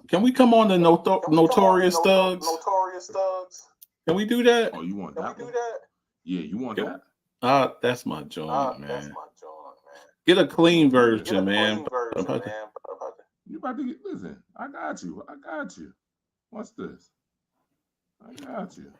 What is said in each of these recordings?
Can we come on the Notorious Thugs? Can we do that? Oh, you want that one? Yeah, you want that? That's my joint, man. Get a clean version, man. You about to get, listen, I got you. What's this? I got you.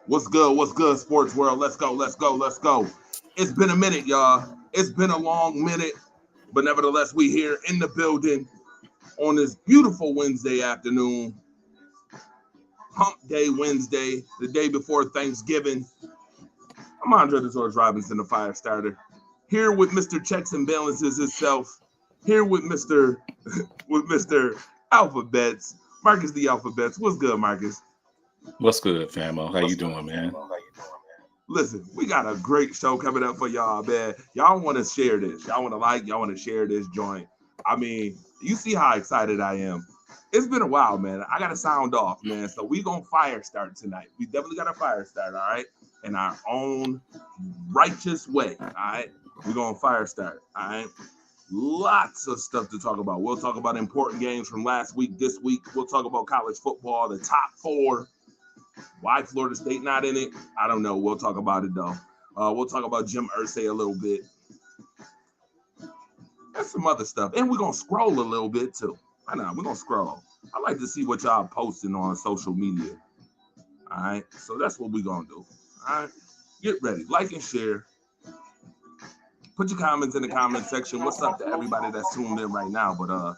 What's good? What's good, sports world? Let's go. It's been a minute, y'all. It's been a long minute, but nevertheless, we here in the building on this beautiful Wednesday afternoon. Hump Day Wednesday, the day before Thanksgiving. I'm Andre the George Robinson, the Firestarter. Here with Mr. Checks and Balances himself. Here with Mr. Alphabets. Marcus the Alphabets. What's good, Marcus? What's good, famo? How you doing, man? Listen, we got a great show coming up for y'all, man. Y'all want to share this. Y'all want to share this joint. I mean, you see how excited I am. It's been a while, man. I got to sound off, man. So we going to fire start tonight. We definitely got to fire start, all right? In our own righteous way, all right? We're going to fire start, all right? Lots of stuff to talk about. We'll talk about important games from last week, this week. We'll talk about college football, the top four. Why Florida State not in it? I don't know. We'll talk about it, though. We'll talk about Jim Irsay a little bit. And some other stuff. And we're going to scroll a little bit, too. I know. We're going to scroll. I like to see what y'all posting on social media. All right? So that's what we're going to do. All right? Get ready. Like and share. Put your comments in the comment section. What's up to everybody that's tuned in right now? But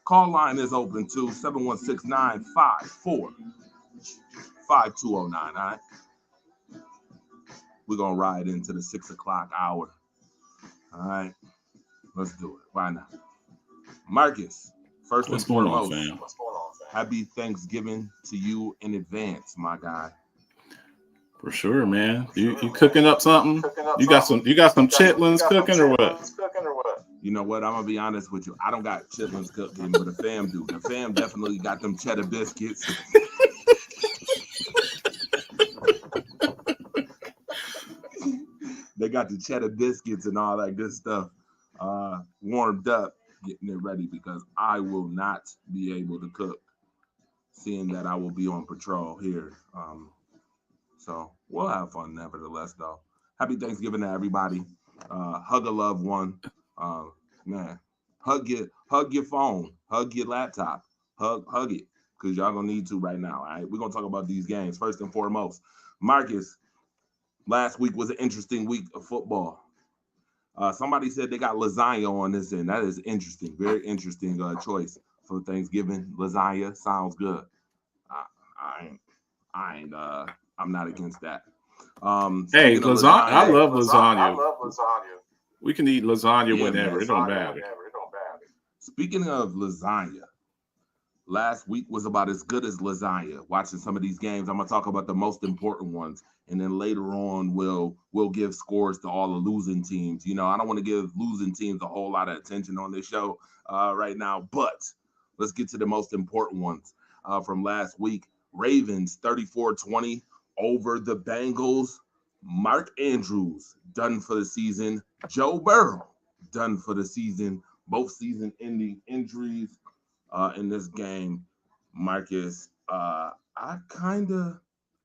call line is open, too. 716-954. 5209, all right? We're going to ride into the 6 o'clock hour. All right? Let's do it. Why not? Marcus, first and foremost, happy Thanksgiving to you in advance, my guy. For sure, man. You cooking up something? You got some chitlins cooking or what? You know what? I'm going to be honest with you. I don't got chitlins cooking, but the fam do. The fam definitely got them cheddar biscuits. They got the cheddar biscuits and all that good stuff warmed up, getting it ready because I will not be able to cook, seeing that I will be on patrol here. So we'll have fun nevertheless, though. Happy Thanksgiving to everybody. Hug a loved one. Man, hug your phone. Hug your laptop. Hug it because y'all going to need to right now, all right? We're going to talk about these games first and foremost. Marcus, last week was an interesting week of football. Somebody said they got lasagna on this end. That is interesting. Very interesting choice for Thanksgiving. Lasagna sounds good. I'm not against that. Hey, lasagna. I love lasagna. We can eat lasagna whenever. Man, it don't matter. Speaking of lasagna, last week was about as good as lasagna. Watching some of these games, I'm gonna talk about the most important ones, and then later on we'll give scores to all the losing teams. You know, I don't want to give losing teams a whole lot of attention on this show right now, but let's get to the most important ones from last week. Ravens 34-20 over the Bengals. Mark Andrews done for the season. Joe Burrow done for the season. Both season-ending injuries. In this game, Marcus, I kind of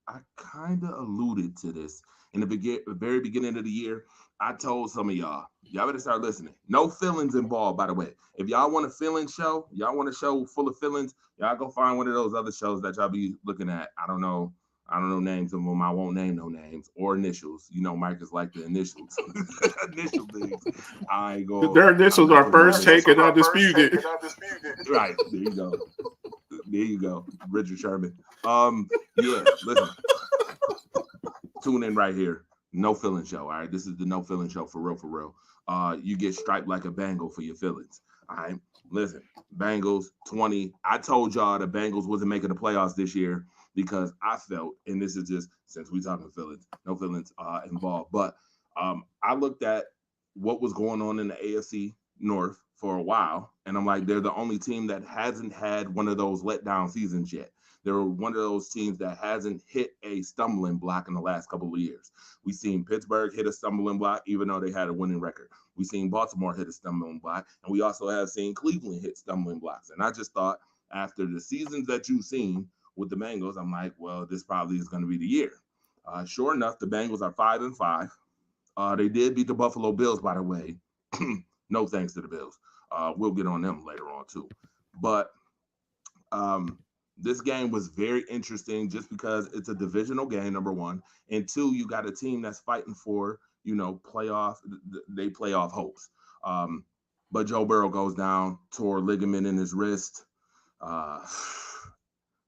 I kind of alluded to this in the very beginning of the year. I told some of y'all better start listening. No feelings involved, by the way. If y'all want a feeling show, y'all want a show full of feelings, y'all go find one of those other shows that y'all be looking at. I don't know names of them. I won't name no names or initials. You know, Mike is like the initials. Initial things. I ain't go. Their initials are first take and undisputed. Right. There you go. There you go. Richard Sherman. Yeah, listen. Tune in right here. No feeling show. All right. This is the no feeling show for real, for real. You get striped like a Bengal for your feelings. All right. Listen, Bengals 20. I told y'all the Bengals wasn't making the playoffs this year because I felt, and this is just since we talking feelings, no feelings involved. But I looked at what was going on in the AFC North for a while, and I'm like, they're the only team that hasn't had one of those letdown seasons yet. They're one of those teams that hasn't hit a stumbling block in the last couple of years. We've seen Pittsburgh hit a stumbling block, even though they had a winning record. We've seen Baltimore hit a stumbling block, and we also have seen Cleveland hit stumbling blocks. And I just thought after the seasons that you've seen with the Bengals, I'm like, well, this probably is going to be the year. Sure enough, the Bengals are 5-5. They did beat the Buffalo Bills, by the way. No thanks to the Bills. We'll get on them later on, too. But this game was very interesting just because it's a divisional game, number one. And two, you got a team that's fighting for, playoff hopes. But Joe Burrow goes down, tore ligament in his wrist.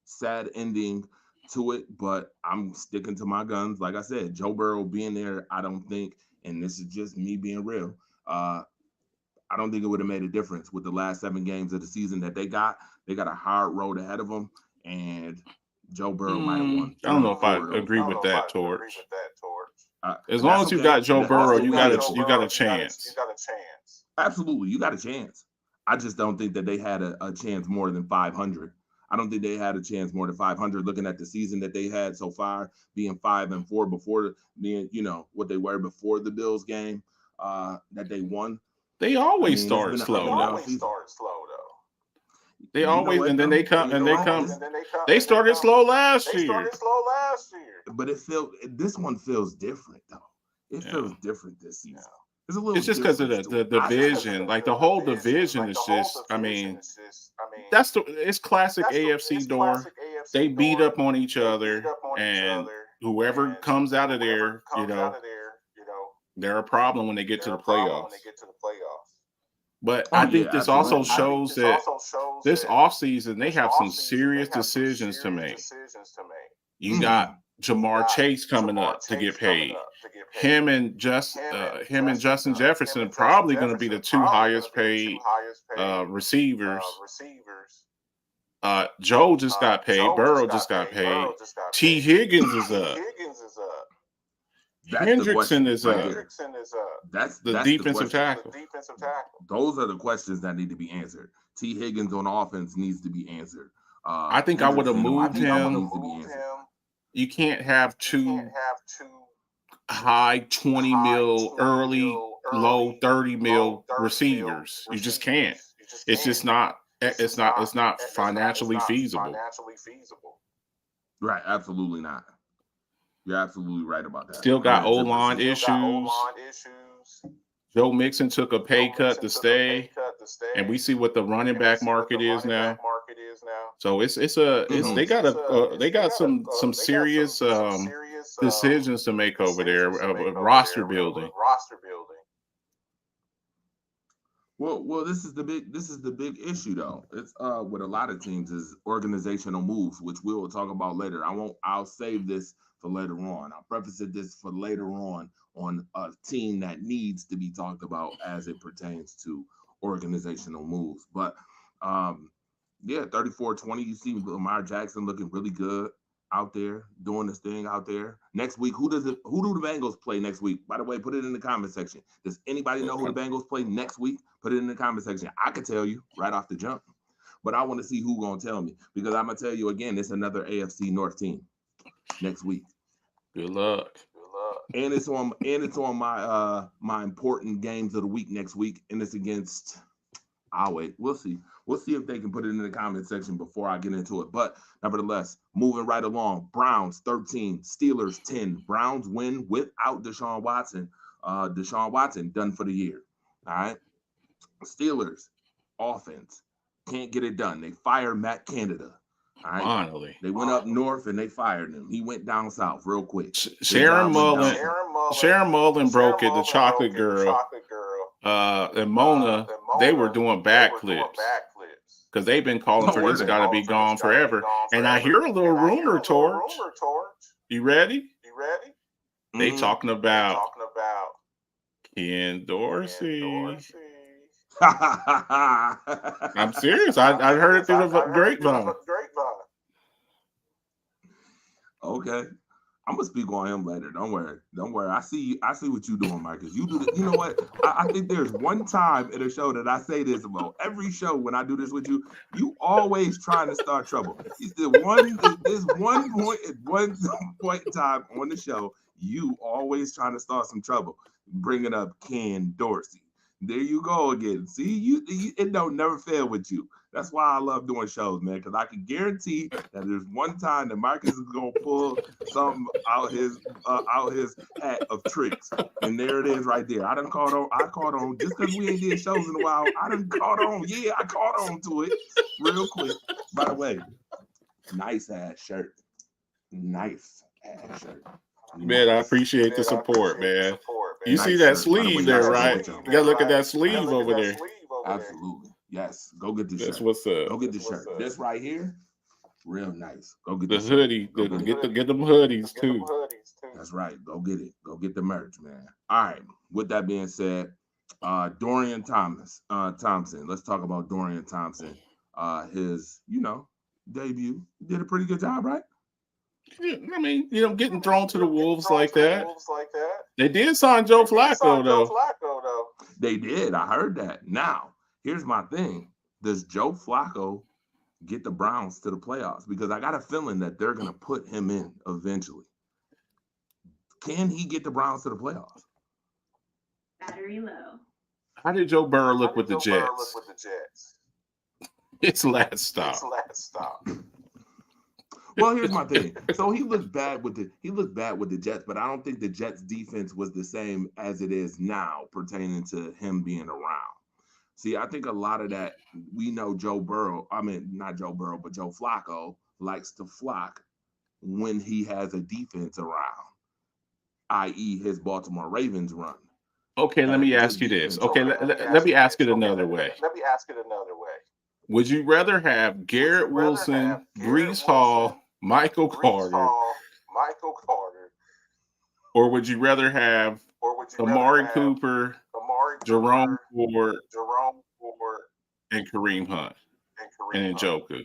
Sad ending to it, but I'm sticking to my guns. Like I said, Joe Burrow being there, I don't think, and this is just me being real, I don't think it would have made a difference with the last 7 games of the season that they got. They got a hard road ahead of them, and Joe Burrow might have won. I don't know if I agree with that, Torch. As long as you got Joe Burrow, you got a chance. Absolutely, you got a chance. I just don't think that they had a chance more than 500. I don't think they had a chance more than 500 looking at the season that they had so far, being 5-4 before being, what they were before the Bills game that they won. They always start slow. They always, and then they come. They started slow last year. But this one feels different though. It feels different this season. It's just because of the division. Like the whole division is just. I mean, it's classic AFC door. They beat up on each other, and whoever comes out of there, they're a problem when they get to the playoffs. But I think this also shows that this offseason, they have some serious decisions to make. You got Jamar Chase coming up to get paid. Him and Justin Jefferson are probably going to be the 2 highest paid receivers. Joe just got paid. Burrow just got paid. T. Higgins is up. Hendrickson is up. That's the defensive tackle. Those are the questions that need to be answered. T. Higgins on offense needs to be answered. I think I would have moved him. You can't have 2 high 20 mil, early, low 30 mil receivers. You just can't. It's just not. It's not financially feasible. Right. Absolutely not. You're absolutely right about that. Still got O-line issues. Joe Mixon took a pay cut to stay, and we see what the running back market is now. So they got some serious decisions to make over there of roster building. Well, this is the big issue though. It's with a lot of teams is organizational moves, which we will talk about later. I'll save this for later on. I'll preface this for later on a team that needs to be talked about as it pertains to organizational moves. But 34-20, you see Lamar Jackson looking really good out there, doing this thing out there. Next week, who do the Bengals play next week? By the way, put it in the comment section. Does anybody know who the Bengals play next week? Put it in the comment section. I could tell you right off the jump, but I want to see who's gonna tell me, because I'm gonna tell you again, it's another AFC North team next week. Good luck. And it's on my important games of the week next week, and it's against I'll wait. We'll see. We'll see if they can put it in the comment section before I get into it. But nevertheless, moving right along. Browns 13, Steelers 10. Browns win without Deshaun Watson. Deshaun Watson done for the year. All right. Steelers offense can't get it done. They fire Matt Canada. All right. Finally, they went up north and they fired him. He went down south real quick. Sharon Mullen broke it. The chocolate girl, and Mona, they were doing backflips because they've been calling for this got to be gone forever. And I hear a little rumor, Torch. You ready? They talking about Ken Dorsey. I'm serious. I heard it through the grapevine. Okay. I'm gonna speak on him later. Don't worry. I see what you're doing, Marcus. You do. You know what? I think there's one time in a show that I say this about every show when I do this with you. You always trying to start trouble. There's one point in time on the show you always trying to start some trouble, bringing up Ken Dorsey. There you go again. See, it don't never fail with you. That's why I love doing shows, man, because I can guarantee that there's one time that Marcus is gonna pull something out his hat of tricks, and there it is right there. I caught on just because we ain't did shows in a while. I done caught on. Yeah, I caught on to it real quick. By the way, nice ass shirt. Nice ass shirt. Man, I appreciate the support, man. You see that sleeve there, right? You gotta look at that sleeve over there. Absolutely. Yes. Go get this shirt. That's what's up. Go get the shirt. This right here, real nice. Go get the hoodie. Get them hoodies too. That's right. Go get it. Go get the merch, man. All right. With that being said, Dorian Thompson. Let's talk about Dorian Thompson. His, debut. Did a pretty good job, right? I mean, getting thrown to the wolves like that. They did sign Joe Flacco, though. They did. I heard that. Now, here's my thing. Does Joe Flacco get the Browns to the playoffs? Because I got a feeling that they're going to put him in eventually. Can he get the Browns to the playoffs? Battery low. How did Joe Burrow look with the Jets? It's last stop. Well, here's my thing. So he looked bad with the Jets, but I don't think the Jets defense was the same as it is now pertaining to him being around. See, I think a lot of that, we know Joe Burrow, not Joe Burrow, but Joe Flacco likes to flock when he has a defense around, i.e. his Baltimore Ravens run. Okay, let me ask you this. Okay, let me ask it another way. Would you rather have Garrett Wilson, Breece Hall, Michael Carter, or would you rather have Amari Cooper, Jerome Ford, and Kareem Hunt, and Njoku?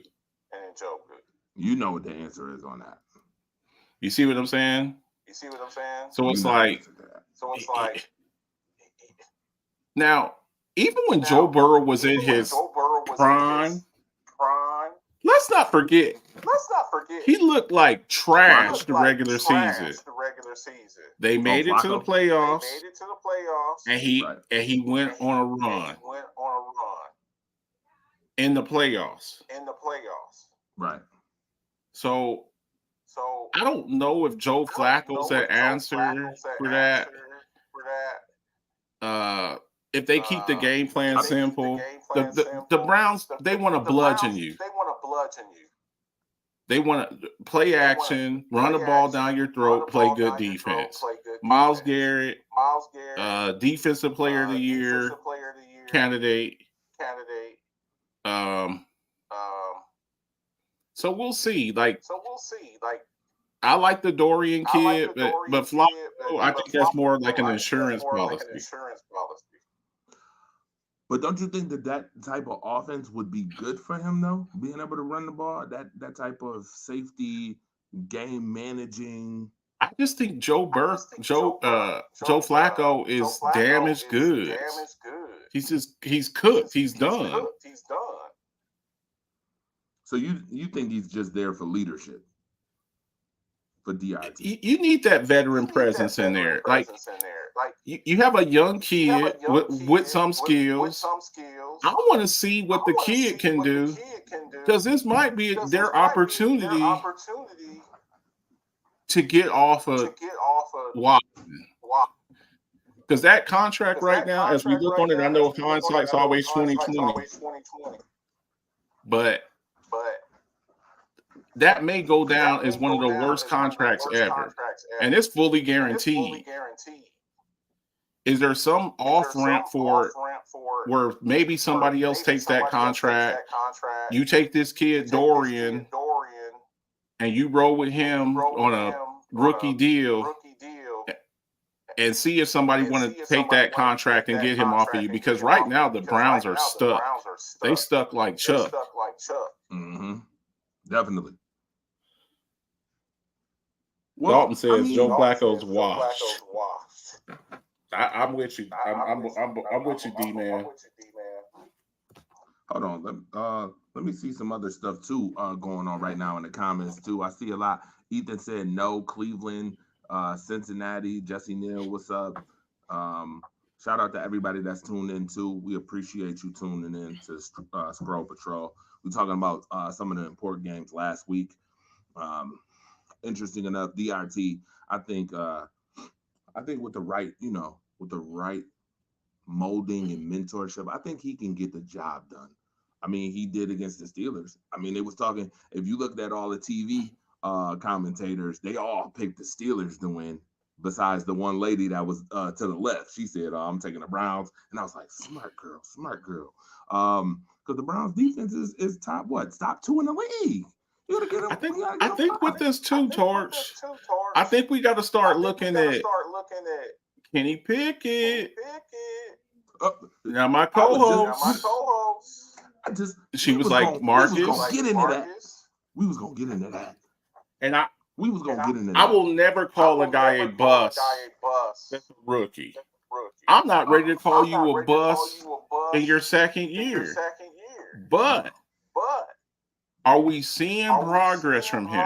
You know what the answer is on that. You see what I'm saying? So it's like now, even when Joe Burrow was in his prime, let's not forget, he looked like trash the regular season. They made it to the playoffs, and he went on a run in the playoffs. Right. So I don't know if Joe Flacco's that answer for that. If they keep the game plan simple, the Browns, they want to bludgeon you. They want to play action, run the ball down your throat, play good defense. Myles Garrett, defensive player of the year candidate. So we'll see. I like the Dorian kid, but Flacco, I think that's more like an insurance policy. But don't you think that type of offense would be good for him, though? Being able to run the ball, that type of safety, game managing. I just think Joe Flacco is damaged goods. He's cooked. He's done. So you think he's just there for leadership? For DIT. You need that veteran presence in there. Like you have a young kid with some skills, I want to see what the kid can do, because this might be their opportunity to get off of Washington. Because that contract right now, as we look on it, I know hindsight's always 2020, but that may go down as one of the worst contracts ever, and it's fully guaranteed. Is there some off ramp for it where maybe somebody else takes that contract? You take this kid Dorian, and you roll with him on a rookie deal, and see if somebody want to take that contract and get him off of you. Because right now the Browns are stuck. They stuck like Chuck. Mm-hmm. Definitely. Dalton says Joe Flacco's washed. I'm with you. I'm with you, D-man. Hold on. Let me see some other stuff too going on right now in the comments too. I see a lot. Ethan said no. Cleveland, Cincinnati. Jesse Neal, what's up? Shout out to everybody that's tuned in too. We appreciate you tuning in to Scroll Patrol. We're talking about some of the important games last week. Interesting enough, DRT. I think with the right, with the right molding and mentorship, I think he can get the job done. I mean, he did against the Steelers. I mean, they was talking, if you looked at all the TV commentators, they all picked the Steelers to win, besides the one lady that was to the left. She said, I'm taking the Browns. And I was like, smart girl. Because the Browns defense is top 2 in the league. You gotta get them. I think with this too, Torch, I think we got to start looking at Kenny Pickett. Now my co-host, she was like, Marcus. We was gonna get into that. And we was gonna get into that. I will never call a guy a bust. That's a rookie. I'm not ready to call you a bust in your second year. But are we seeing progress from him?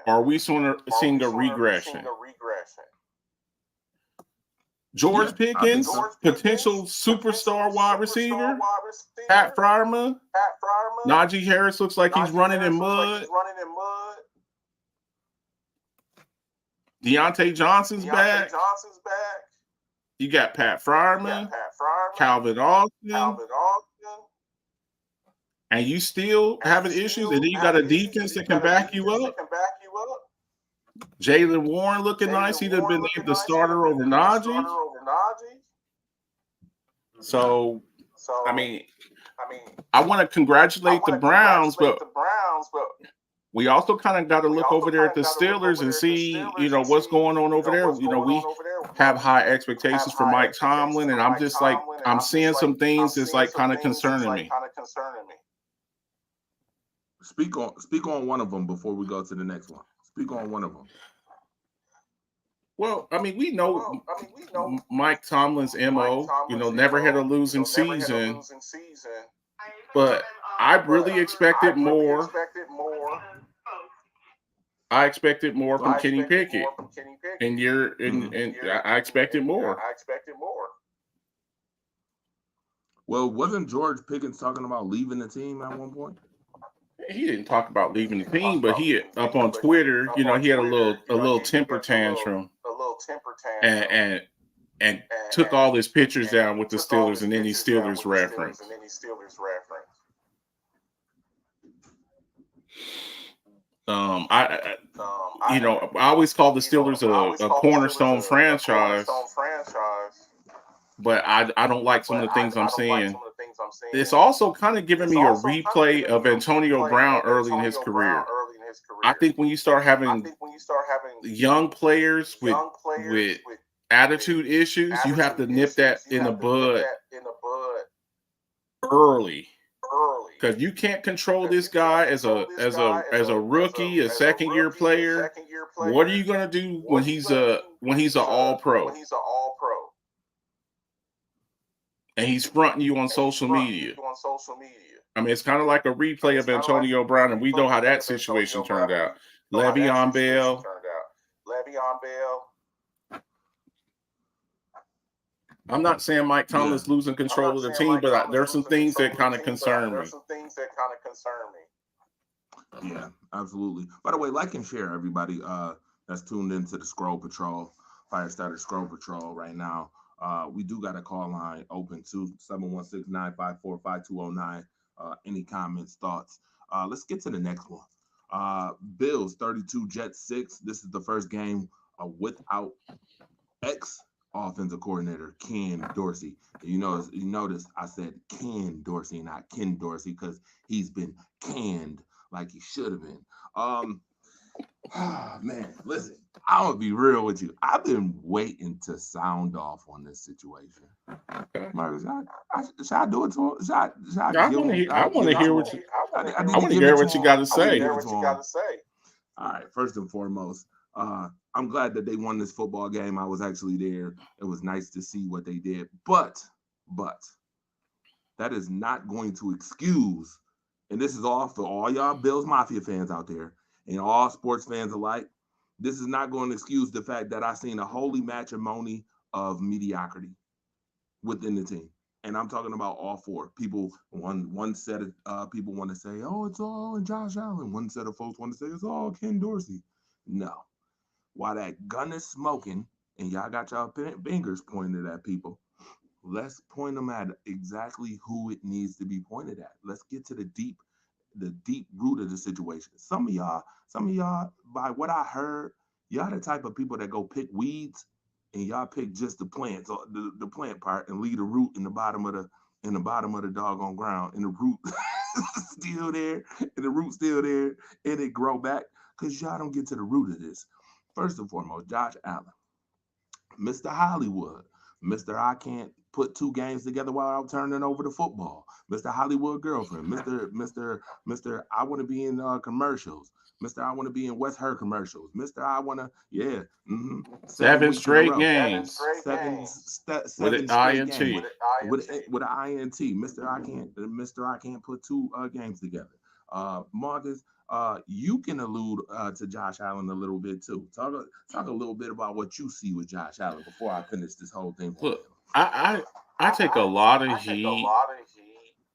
Are we seeing a regression? George Pickens, potential superstar wide receiver. Pat Fryerman. Najee Harris looks like he's running in mud. Deontay Johnson's back. You got Pat Fryerman, Calvin Austin. And you still having issues, and then you got a defense that can back you up. Jaylen Warren looking nice. He'd have been named the starter over Najee. So, I mean, I want to congratulate the Browns, but we also kind of got to look over there at the Steelers and see, what's going on over there. We have high expectations for Mike Tomlin, and I'm just like, I'm seeing some things that's like kind of concerning me. Speak on one of them before we go to the next one. Speak on one of them. Well, I mean, we know Mike Tomlin's MO, never had a losing season. But I really expected more. I expected more from Kenny Pickett. And I expected more. Well, wasn't George Pickens talking about leaving the team at one point? He didn't talk about leaving the team, but he up on Twitter, he had a little temper tantrum, and took all his pictures down with the Steelers and any Steelers reference. I always call the Steelers a cornerstone franchise, but I don't like some of the things I'm seeing. It's also kind of giving me a replay of Antonio Brown early in his career. I think when you start having young players with attitude issues, you have to nip that in the bud early. Because you can't control this guy as a rookie, a second year player. What are you gonna do when he's an all pro? And he's fronting you on social media. I mean, it's kind of like a replay of Antonio Brown, and we know how that situation turned out. Le'Veon Bell. I'm not saying Mike Tomlin's losing control of the team, but there's some things that kind of concern me. Yeah, absolutely. By the way, like and share, everybody that's tuned into the Scroll Patrol, Firestarter Scroll Patrol right now. We do got a call line open to 716-954-5209. Any comments, thoughts? Let's get to the next one. Bills 32, Jets 6. This is the first game without offensive coordinator Ken Dorsey. You notice I said Ken Dorsey, not Ken Dorsey, because he's been canned like he should have been. Man, listen, I'm gonna be real with you. I've been waiting to sound off on this situation. Okay. Marcus, should I do it to him? I want to hear what you. I want to hear what you got to say. All right, first and foremost, I'm glad that they won this football game. I was actually there. It was nice to see what they did, but that is not going to excuse. And this is all for all y'all Bills Mafia fans out there and all sports fans alike. This is not going to excuse the fact that I've seen a holy matrimony of mediocrity within the team. And I'm talking about all four. People, one set of people want to say, oh, it's all Josh Allen. One set of folks want to say it's all Ken Dorsey. No. While that gun is smoking and y'all got y'all fingers pointed at people, let's point them at exactly who it needs to be pointed at. Let's get to the deep root of the situation. Some of y'all, by what I heard, y'all the type of people that go pick weeds and y'all pick just the plants, or the plant part, and leave the root in the bottom of the doggone ground, and the root still there, and it grow back because y'all don't get to the root of this. First and foremost, Josh Allen, Mr. Hollywood, Mr. I can't put two games together while I'm turning over the football, Mr. Hollywood girlfriend, Mr. I want to be in commercials, Mr. I want to be in West Her commercials, Mr. I want to, 7 straight games. Seven With straight INT. games. With an INT, Mr. I can't put two games together. Marcus, you can allude to Josh Allen a little bit too. Talk a little bit about what you see with Josh Allen before I finish this whole thing. Look, I take a lot of heat.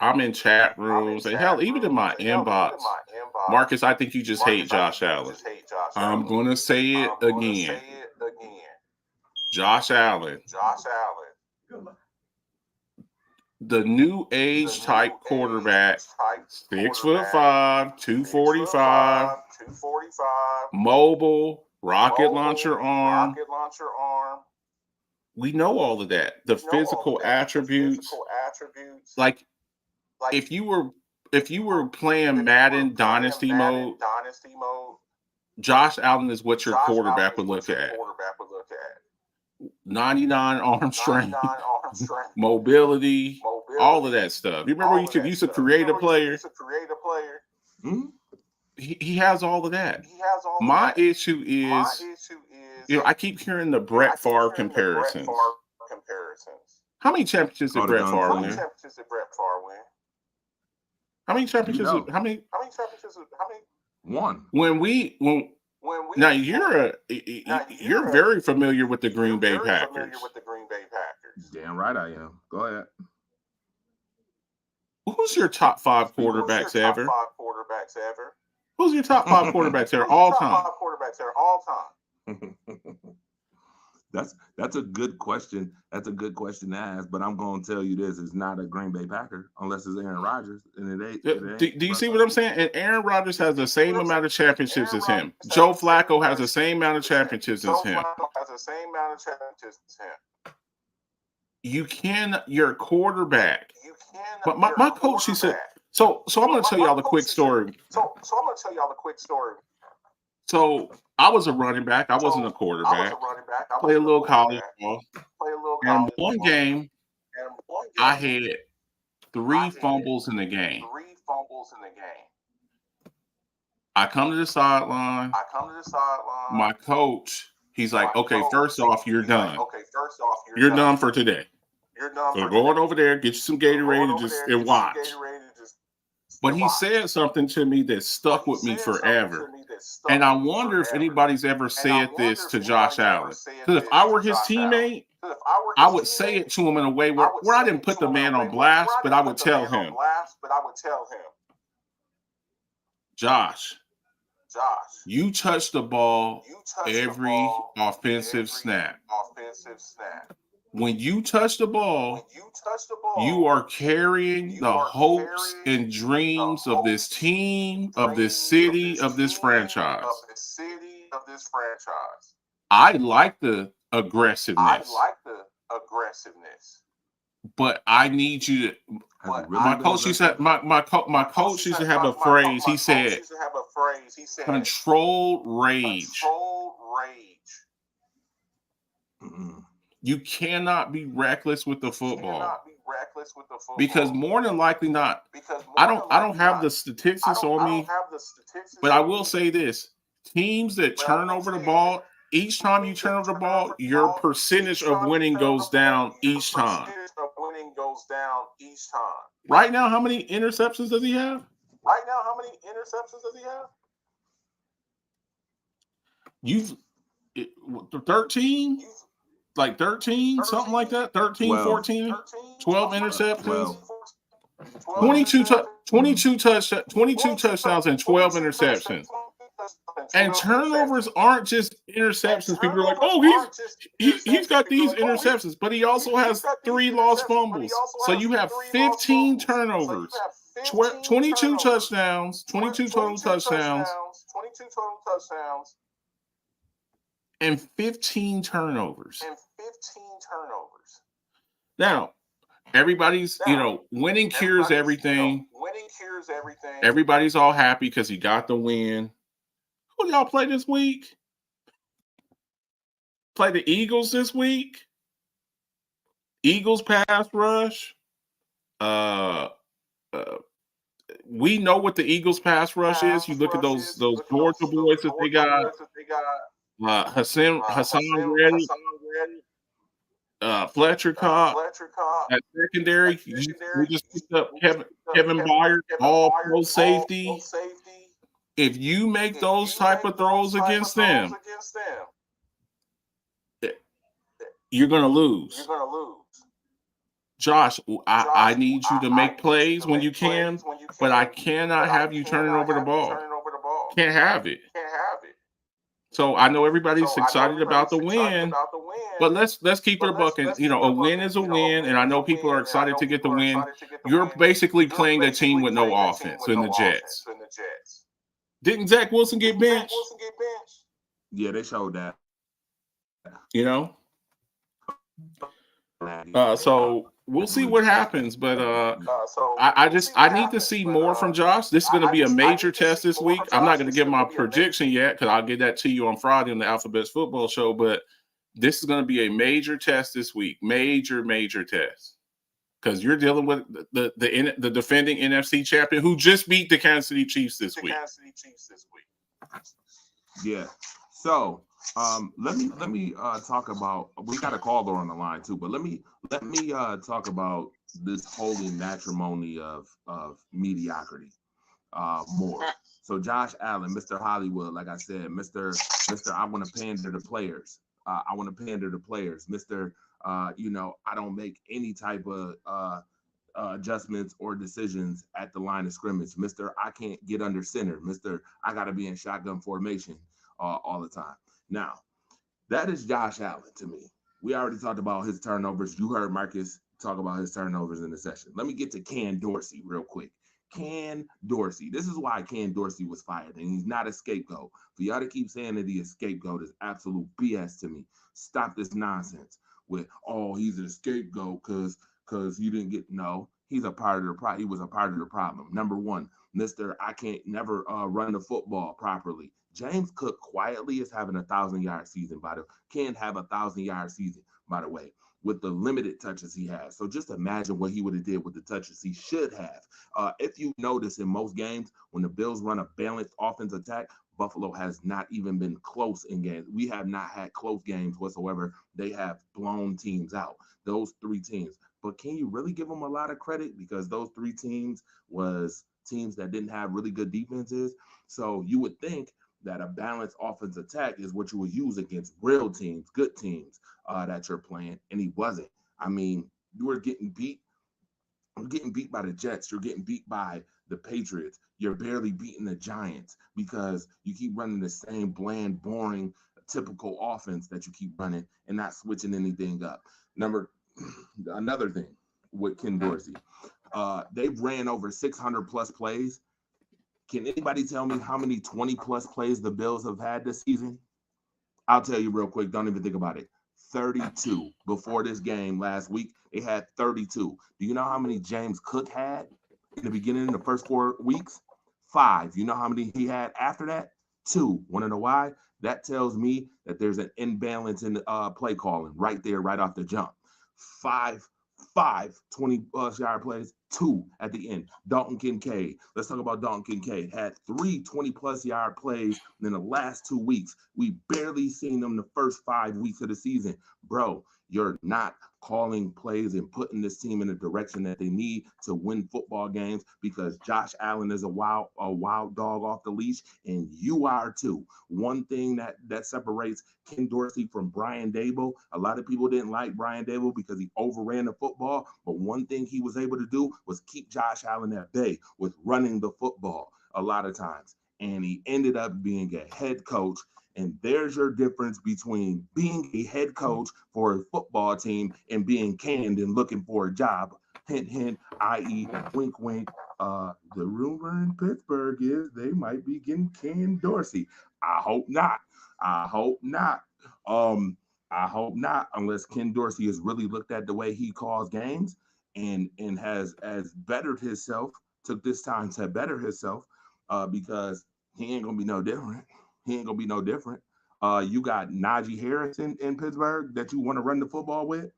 I'm in chat rooms and hell, even in my inbox. Marcus, I think you just hate Josh Allen. I'm gonna say it again. Josh Allen. The new age type quarterback, 6'5", 245, mobile, rocket launcher arm. We know all of that. The physical attributes. Like if you were playing Madden Dynasty mode, Josh Allen is what your quarterback would look at. 99 arm strength, mobility, all of that stuff. You remember you used to create a player? He has all of that. My issue is, I keep hearing the Brett Favre comparisons. How many championships did Brett Favre win? How many championships? How many? One. Now you're very familiar with the Green Bay Packers. Damn right I am. Go ahead. Who's your top 5 quarterbacks ever? Who's your top 5 quarterbacks ever all time? That's a good question. That's a good question to ask. But I'm going to tell you this: it's not a Green Bay Packer unless it's Aaron Rodgers, and it ain't. Do you see what I'm saying? And Aaron Rodgers has the same amount of championships as him. Joe Flacco has the same amount of championships as him. Your quarterback. But my coach, he said. So I'm going to tell y'all the quick story. So I was a running back. I wasn't a quarterback. Play a little college ball. And one game, I had 3 fumbles in the game. I come to the sideline. My coach, he's like, okay, first off, you're done. You're done for today. So go on over there, get you some Gatorade and watch. But he said something to me that stuck with me forever. And I wonder if anybody's ever said this to Josh Allen. Because if I were his teammate, I would say it to him in a way where I didn't put the man on blast, but I would tell him, Josh, you touch the ball every offensive snap. When you touch the ball, you are carrying the hopes and dreams of this team, of this city, of this franchise. I like the aggressiveness, but I need you to. My coach used to my coach used to have a phrase. He said, "Controlled rage." You cannot be reckless with the football because more than likely not. I don't have the statistics on me, but I will say this: teams that turn over the ball, each time you turn over the ball, your percentage of winning goes down each time. Right now, how many interceptions does he have? You've 13? Like 13, something like that. 13, 12. 14, 12 interceptions. 12. 22 touchdowns and 12 interceptions. And turnovers aren't just interceptions. People are like, oh, he's got these interceptions, but he also has 3 lost fumbles. So you have 15 turnovers, 22 touchdowns, 22 total touchdowns, and 15 turnovers. Now, everybody's, winning cures everything. Everybody's all happy because he got the win. Who do y'all play this week? Play the Eagles this week. Eagles pass rush. We know what the Eagles pass rush is. You look at those Georgia boys that they got. Hassan Reddick, Fletcher Cobb. At secondary, we just picked up Kevin Byard, all pro safety. If you make those type of throws against them, you're going to lose. Josh, I need you to make plays when you can, but I cannot have you turning over the ball. Can't have it. So I know everybody's excited about the win, but let's keep it a buck. And a win is a win, and I know people are excited to get the win. You're basically playing a team with no offense in the Jets. Didn't Zach Wilson get benched? Yeah, they showed that. So we'll see what happens, but I need to see more from Josh. This is going to be a major test this week. I'm not going to give my prediction yet because I'll get that to you on Friday on the Alphabets Football Show. But this is going to be a major test this week, major test, because you're dealing with the defending NFC champion who just beat the Kansas City Chiefs this week. Yeah. So let me talk about. We got a caller on the line too, but let me talk about this holy matrimony of mediocrity more. So Josh Allen, Mr. Hollywood, like I said, Mr. I want to pander to players. Mr. I don't make any type of adjustments or decisions at the line of scrimmage. Mr. I can't get under center. Mr. I got to be in shotgun formation all the time. Now, that is Josh Allen to me. We already talked about his turnovers. You heard Marcus talk about his turnovers in the session. Let me get to Ken Dorsey real quick. Ken Dorsey. This is why Ken Dorsey was fired, and he's not a scapegoat. For y'all to keep saying that he's a scapegoat is absolute BS to me. Stop this nonsense with, he's a scapegoat because you didn't get, no. He's a part of the problem. He was a part of the problem. Number one, Mr. I can't never run the football properly. James Cook quietly is having 1,000-yard season, can't have 1,000-yard season, by the way, with the limited touches he has. So just imagine what he would have did with the touches he should have. If you notice in most games, when the Bills run a balanced offense attack, Buffalo has not even been close in games. We have not had close games whatsoever. They have blown teams out, those 3 teams. But can you really give them a lot of credit? Because those 3 teams was teams that didn't have really good defenses. So you would think that a balanced offense attack is what you would use against real teams, good teams that you're playing, and he wasn't. I mean, you were getting beat. You're getting beat by the Jets. You're getting beat by the Patriots. You're barely beating the Giants because you keep running the same bland, boring, typical offense that you keep running and not switching anything up. Another thing with Ken Dorsey, they've ran over 600 plus plays. Can anybody tell me how many 20 plus plays the Bills have had this season? I'll tell you real quick. Don't even think about it. 32. Before this game last week, they had 32. Do you know how many James Cook had in the beginning of the first 4 weeks? 5. You know how many he had after that? 2. Want to know why? That tells me that there's an imbalance in the play calling right there, right off the jump. 5 20 plus yard plays, 2 at the end. Dalton Kincaid. Let's talk about Dalton Kincaid. Had 3 20 plus yard plays in the last 2 weeks. We barely seen them the first 5 weeks of the season. Bro, you're not calling plays and putting this team in the direction that they need to win football games because Josh Allen is a wild dog off the leash, and you are too. One thing that separates Ken Dorsey from Brian Daboll, a lot of people didn't like Brian Daboll because he overran the football, but one thing he was able to do was keep Josh Allen at bay with running the football a lot of times. And he ended up being a head coach. And there's your difference between being a head coach for a football team and being canned and looking for a job. Hint, hint, i.e., wink, wink. The rumor in Pittsburgh is they might be getting Ken Dorsey. I hope not. I hope not. I hope not, unless Ken Dorsey has really looked at the way he calls games and has bettered himself, took this time to better himself, because he ain't gonna be no different. He ain't gonna be no different. You got Najee Harris in Pittsburgh that you want to run the football with.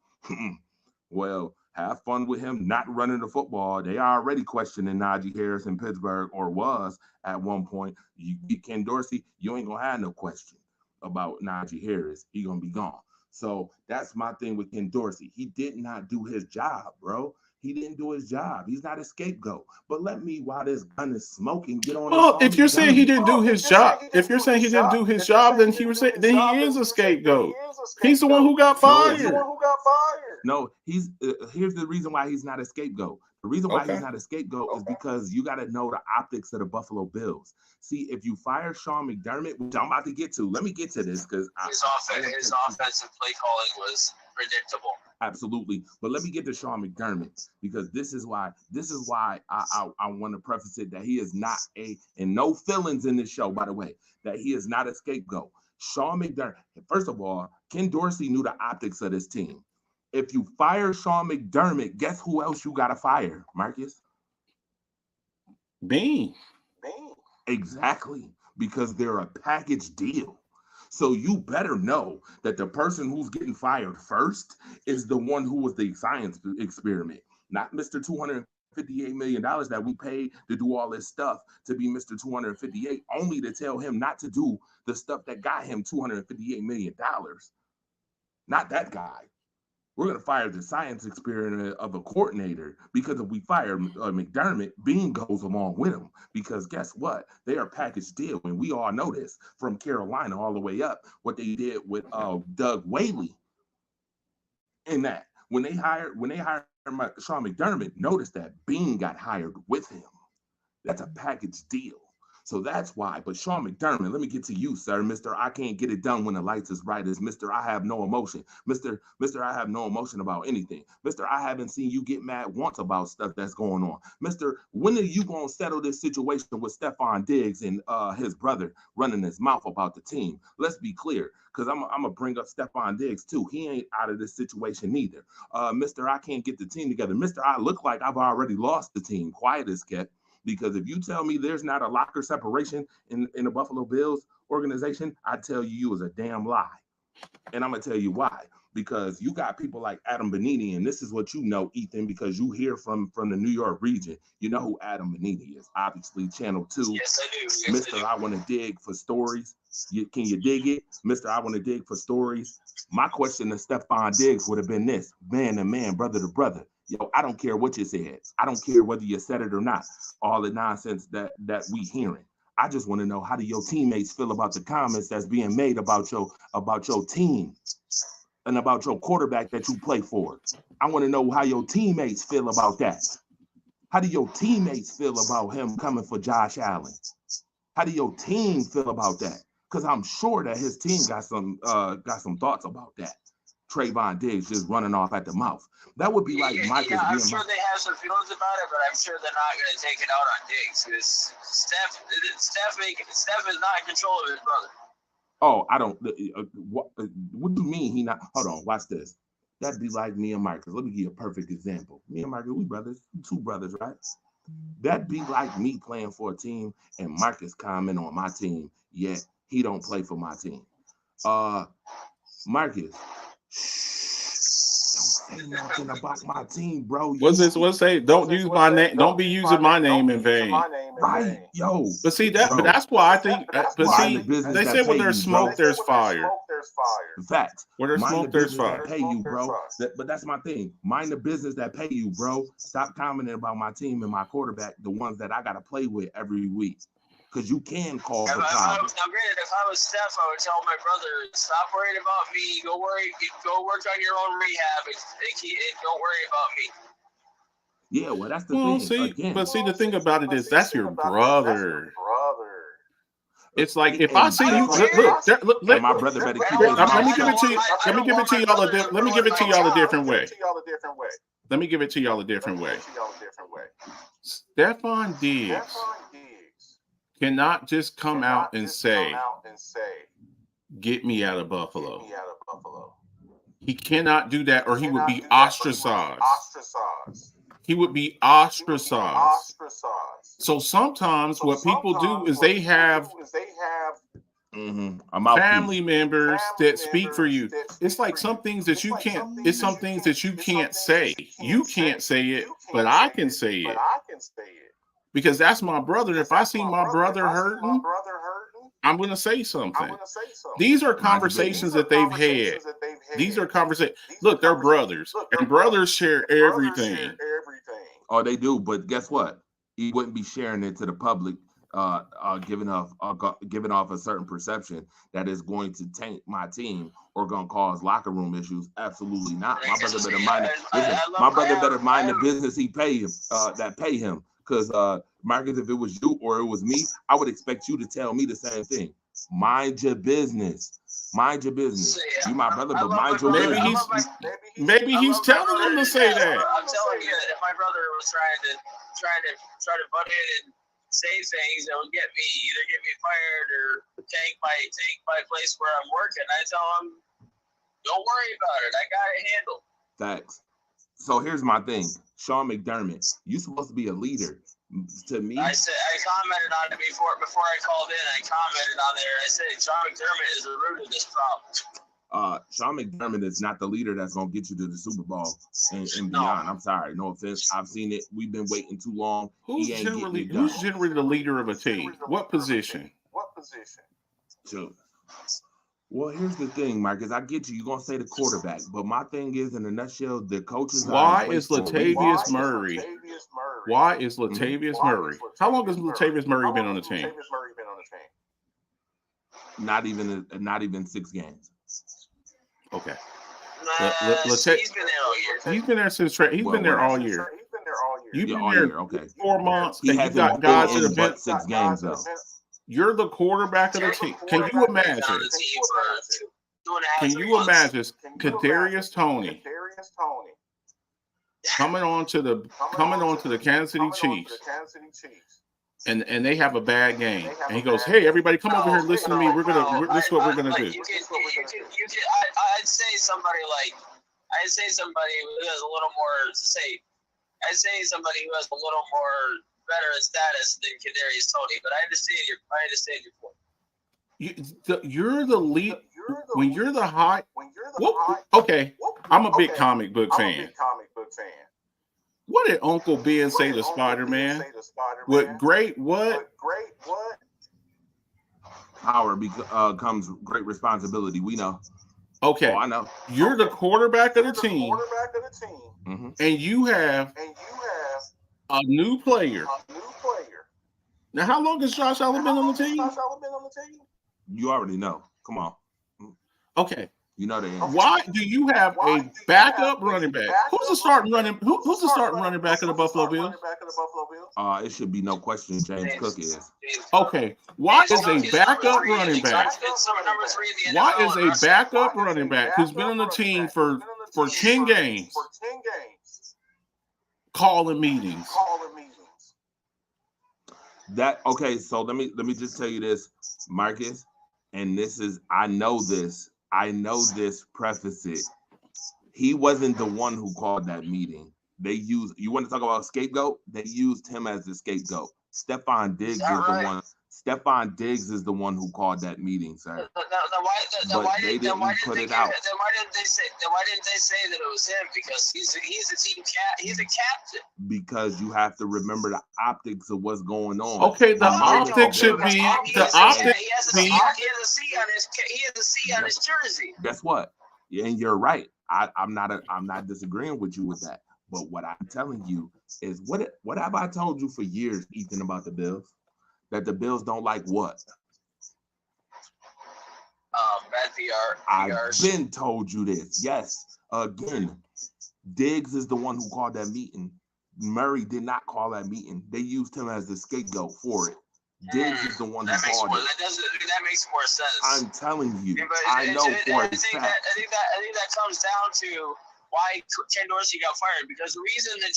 Well, have fun with him not running the football. They are already questioning Najee Harris in Pittsburgh, or was at one point. You get Ken Dorsey, you ain't gonna have no question about Najee Harris. He gonna be gone. So that's my thing with Ken Dorsey. He did not do his job, bro. He didn't do his job. He's not a scapegoat. But let me, while this gun is smoking, get on Well, this if you're saying he didn't do his job, if you're saying he didn't do his job, then then he is a scapegoat. He's the one who got fired. No, he's here's the reason why he's not a scapegoat. The reason why he's Okay. not a scapegoat is because you got to know the optics of the Buffalo Bills. See, if you fire Sean McDermott, which I'm about to get to, let me get to this because his offensive play calling was predictable. Absolutely. But let me get to Sean McDermott because this is why I want to preface it that he is not and no feelings in this show, by the way, that he is not a scapegoat. Sean McDermott, first of all, Ken Dorsey knew the optics of this team. If you fire Sean McDermott, guess who else you got to fire, Marcus? Bean. Exactly, because they're a package deal. So you better know that the person who's getting fired first is the one who was the science experiment, not Mr. $258 million that we paid to do all this stuff to be Mr. 258, only to tell him not to do the stuff that got him $258 million. Not that guy. We're going to fire the science experiment of a coordinator because if we fire McDermott, Bean goes along with him because guess what? They are a package deal. And we all know this from Carolina all the way up, what they did with Doug Whaley in that. When they hired Sean McDermott, notice that Bean got hired with him. That's a package deal. So that's why. But Sean McDermott, let me get to you, sir. Mr. I can't get it done when the lights is bright. Is Mr. I have no emotion. Mr. I have no emotion about anything. Mr. I haven't seen you get mad once about stuff that's going on. Mr. When are you going to settle this situation with Stephon Diggs and his brother running his mouth about the team? Let's be clear, because I'm going to bring up Stephon Diggs too. He ain't out of this situation neither. Mr. I can't get the team together. Mr. I look like I've already lost the team. Quiet as kept. Because if you tell me there's not a locker separation in the Buffalo Bills organization, I tell you is a damn lie. And I'm going to tell you why. Because you got people like Adam Benini, and this is what you know, Ethan, because you hear from the New York region. You know who Adam Benini is. Obviously, Channel 2. Yes, I do. Yes, Mr. I want to dig for stories. Can you dig it? Mr. I want to dig for stories. My question to Stephon Diggs would have been this. Man to man, brother to brother. Yo, I don't care what you said. I don't care whether you said it or not. All the nonsense that we hearing. I just want to know, how do your teammates feel about the comments that's being made about your team and about your quarterback that you play for? I want to know how your teammates feel about that. How do your teammates feel about him coming for Josh Allen? How do your team feel about that? Because I'm sure that his team got some thoughts about that. Trayvon Diggs just running off at the mouth. That would be like Micah's Yeah, I'm being sure they have some feelings about it, but I'm sure they're not going to take it out on Diggs because Steph is not in control of his brother. Oh, I don't. What do you mean he not? Hold on, watch this. That'd be like me and Marcus. Let me give you a perfect example. Me and Marcus, we brothers, two brothers, right? That'd be like me playing for a team and Marcus comment on my team, yet he don't play for my team. Marcus, don't say nothing about my team, bro. What's this? What's say? Don't use my name. Don't be using my name in vain. Right, yo. But see that. Bro. But that's why I think. But Mind see, the business they that said when pay there's you, bro. smoke, there's fire. Facts. Where there's Mind the smoke, there's business fire. that pay you, bro. But that's my thing. Mind the business that pay you, bro. Stop commenting about my team and my quarterback, the ones that I gotta play with every week. Because you can cause a problem. Now, granted, if I was Steph, I would tell my brother, stop worrying about me. Go work on your own rehab, and don't worry about me. Yeah, well, that's the Well, thing. see, Again, but see, the thing about it is that's your brother. It's like if I see you, look, and my brother better keep his let me mouth give it shut. to you. Let me give it to y'all let me give it to y'all a different way. Let me give it to y'all a different way. Stephon Diggs cannot just come out and say, "Get me out of Buffalo." He cannot do that, or he would be ostracized. He would be ostracized. So sometimes what people do is they have family members that speak for you. It's like some things that you can't. It's some things that you can't say. You can't say it, but I can say it because that's my brother. If I see my brother hurting, I'm going to say something. These are conversations that they've had. These are conversations. Look, they're brothers, and brothers share everything. Oh, they do, but guess what? He wouldn't be sharing it to the public, giving off a certain perception that is going to taint my team or going to cause locker room issues. Absolutely not. My brother better mind. My brother better mind the business he pay him. That pay him. Because Marcus, if it was you or it was me, I would expect you to tell me the same thing. Mind your business. Mind your business. You my brother, but mind your business. Maybe he's telling them to say that. I'm telling you, if my brother was trying to butt in and say things that would either get me fired or take my place where I'm working, I tell him, don't worry about it. I got it handled. Facts. So here's my thing. Sean McDermott, you supposed to be a leader. To me, I commented on it before I called in. I commented on there. I said Sean McDermott is the root of this problem. Sean McDermott is not the leader that's gonna get you to the Super Bowl and beyond. I'm sorry, no offense. I've seen it. We've been waiting too long. Who's generally the leader of a team? What position? Sure. Well, here's the thing, Marcus. I get you. You're going to say the quarterback. But my thing is, in a nutshell, the coaches Why is Latavius Murray? Why is Latavius Murray? How long has Latavius Murray been on the team? Not even 6 games. Okay. He's been there all year. He's been there since he's been there all year. You've been there okay. 4 months. He hasn't got guys that have been 6 games though. You're the quarterback of the team. Can you imagine? Can you imagine Kadarius Toney coming on to the Kansas City Chiefs, and they have a bad game, and he goes, "Hey, everybody, come over here and listen to me. This is what we're gonna do." I'd say somebody who has a little more to say. I'd say somebody who has a little more better status than Kadarius Toney, but I understand your point. You're the lead when you're the high. Okay, I'm a big comic book fan. What did Uncle Ben say to Spider-Man? What? Power comes great responsibility. We know. Okay, I know. You're the quarterback of the team, and you have a new player Now, how long has Josh Allen been on the team? You already know. Come on. Okay. You know the answer. Why do you have a backup running back? Who's the starting running? Who's the starting running back of the Buffalo Bills? It should be no question. James Cook is. Okay. Why is a backup running back? Why is a backup running back who's been on the team for 10 games calling meetings? Okay, so let me just tell you this, Marcus, and this is I know this, preface it. He wasn't the one who called that meeting. You want to talk about scapegoat? They used him as the scapegoat. Stephon Diggs is the one. Stephon Diggs is the one who called that meeting, sir. Why didn't they say that it was him? Because he's a team he's a captain. Because you have to remember the optics of what's going on. Okay, the optics should be the optics. He has a C on his jersey. Guess what? And you're right. I'm not disagreeing with you with that. But what I'm telling you is what have I told you for years, Ethan, about the Bills? That the Bills don't like what? Bad PR. I've been told you this. Yes. Again, Diggs is the one who called that meeting. Murray did not call that meeting. They used him as the scapegoat for it. Diggs is the one who called it. That makes more sense. I'm telling you. I know for a fact. I think that comes down to why Ken Dorsey got fired, because the reason that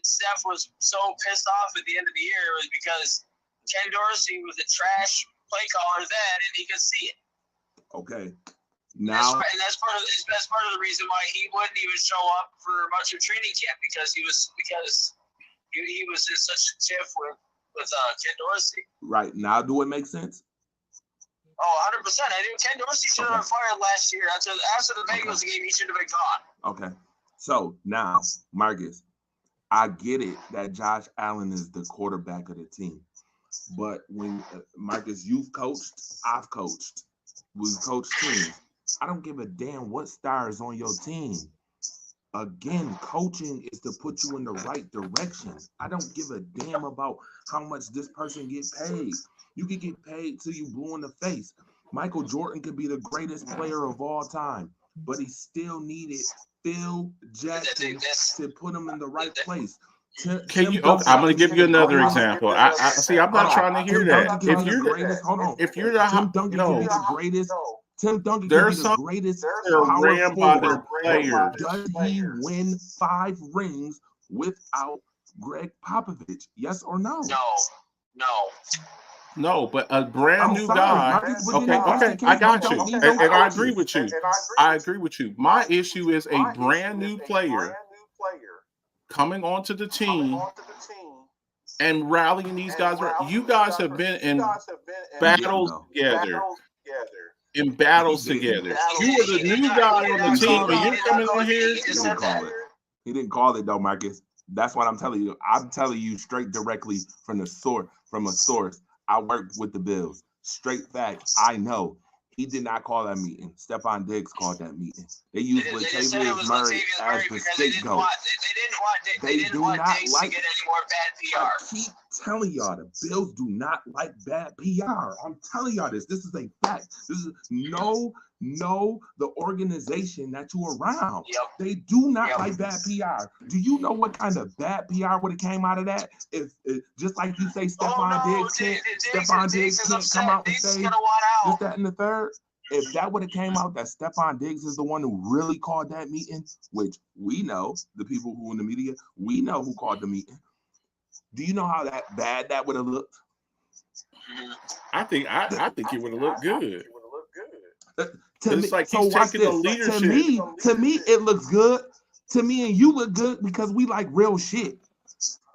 Steph was so pissed off at the end of the year was because Ken Dorsey was a trash play caller then, and he could see it. Okay. Now, that's part of the reason why he wouldn't even show up for much of training camp, because he was just such a tiff with Ken Dorsey. Right now, do it make sense? Oh, 100%. I think Ken Dorsey should have been fired last year. After the Bengals game, he should have been gone. Okay. So now, Marcus, I get it that Josh Allen is the quarterback of the team. But when Marcus, you've coached, I've coached. We've coached teams. I don't give a damn what star is on your team. Again, coaching is to put you in the right direction. I don't give a damn about how much this person gets paid. You can get paid till you blue in the face. Michael Jordan could be the greatest player of all time, but he still needed Phil Jackson to put him in the right place. I'm going to give you another example. I see. I'm not trying to hear that. If you're Tim Duncan can be the greatest. Tim Duncan can be the greatest power forward player. Does he win 5 rings without Greg Popovich? Yes or no? No, but a brand new guy. Okay, I got you, and I agree with you. I agree with you. My issue is a brand new player coming onto the team and rallying these guys. You guys have been in battles together. In battles together. You were the new guy on the team, and you're coming on here. He didn't call it though, Marcus. That's what I'm telling you. I'm telling you straight directly from a source. I worked with the Bills. Straight fact. I know. He did not call that meeting. Stephon Diggs called that meeting. They used Latavius Murray as the scapegoat. They didn't want Diggs to get any more bad PR. I keep telling y'all, the Bills do not like bad PR. I'm telling y'all this. This is a fact. This is know the organization that you're around. Yep. They do not like bad PR. Do you know what kind of bad PR would have came out of that? If just like you say, Stephon Diggs can't come out and say this, that, and the third. If that would have came out that Stephon Diggs is the one who really called that meeting, which we know, the people who in the media, we know who called the meeting. Do you know how bad that would have looked? I think it would have looked good. To me, like he's taking the leadership. To me, it looks good. To me and you look good because we like real shit.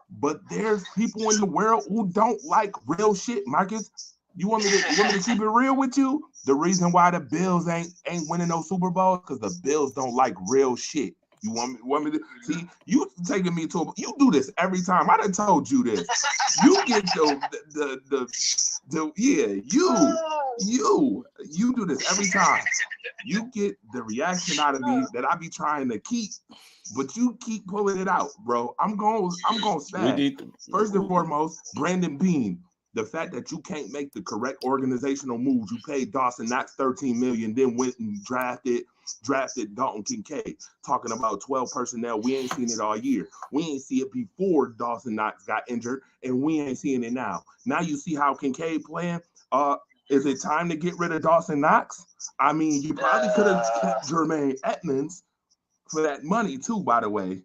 But there's people in the world who don't like real shit, Marcus. You want me to keep it real with you? The reason why the Bills ain't winning no Super Bowls because the Bills don't like real shit. You want me to see? You taking me to you do this every time. I done told you this. You get you do this every time. You get the reaction out of me that I be trying to keep, but you keep pulling it out, bro. I'm going spaz. First and foremost, Brandon Bean. The fact that you can't make the correct organizational moves, you paid Dawson Knox $13 million, then went and drafted Dalton Kincaid. Talking about 12 personnel, we ain't seen it all year. We ain't see it before Dawson Knox got injured, and we ain't seeing it now. Now you see how Kincaid playing. Is it time to get rid of Dawson Knox? I mean, you probably could have kept Jermaine Edmonds for that money too, by the way.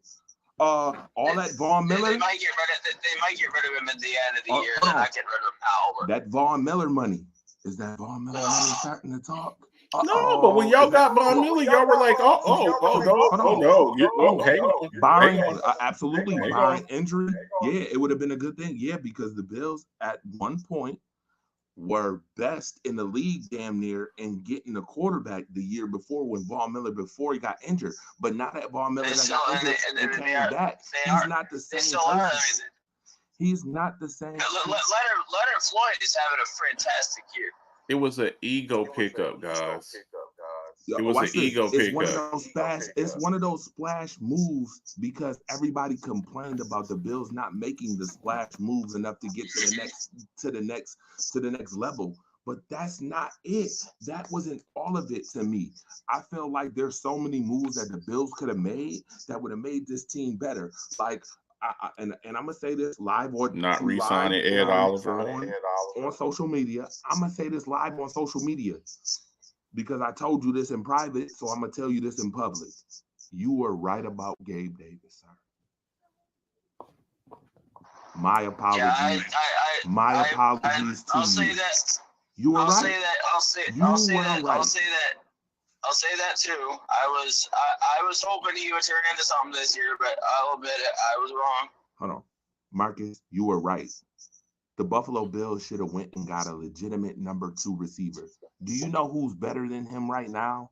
All that Von Miller. They might get rid of him at the end of the year. They're not getting rid of him now. But. That Von Miller money. Is that Von Miller money starting to talk? No, but when y'all got Von Miller, y'all were like, no, hang on. Barring absolutely barring injury, yeah, it would have been a good thing. Yeah, because the Bills at one point were best in the league damn near in getting a quarterback the year before when Von Miller before he got injured. But now that Von Miller got injured and came back, he's not the same person. He's not the same. Leonard Floyd is having a fantastic year. It was an ego pickup, guys. It was an ego pickup. It's one of those splash moves because everybody complained about the Bills not making the splash moves enough to get to the next level. But that's not it. That wasn't all of it to me. I feel like there's so many moves that the Bills could have made that would have made this team better. Like, and I'm gonna say this live or not re-signing Ed Oliver on social media. I'm gonna say this live on social media because I told you this in private, so I'm gonna tell you this in public. You were right about Gabe Davis, sir. My apologies. Yeah, my apologies to you. I'll say that. You were right. I'll say that too. I was hoping he would turn into something this year, but I'll admit it, I was wrong. Hold on. Marcus, you were right. The Buffalo Bills should have went and got a legitimate number 2 receiver. Do you know who's better than him right now?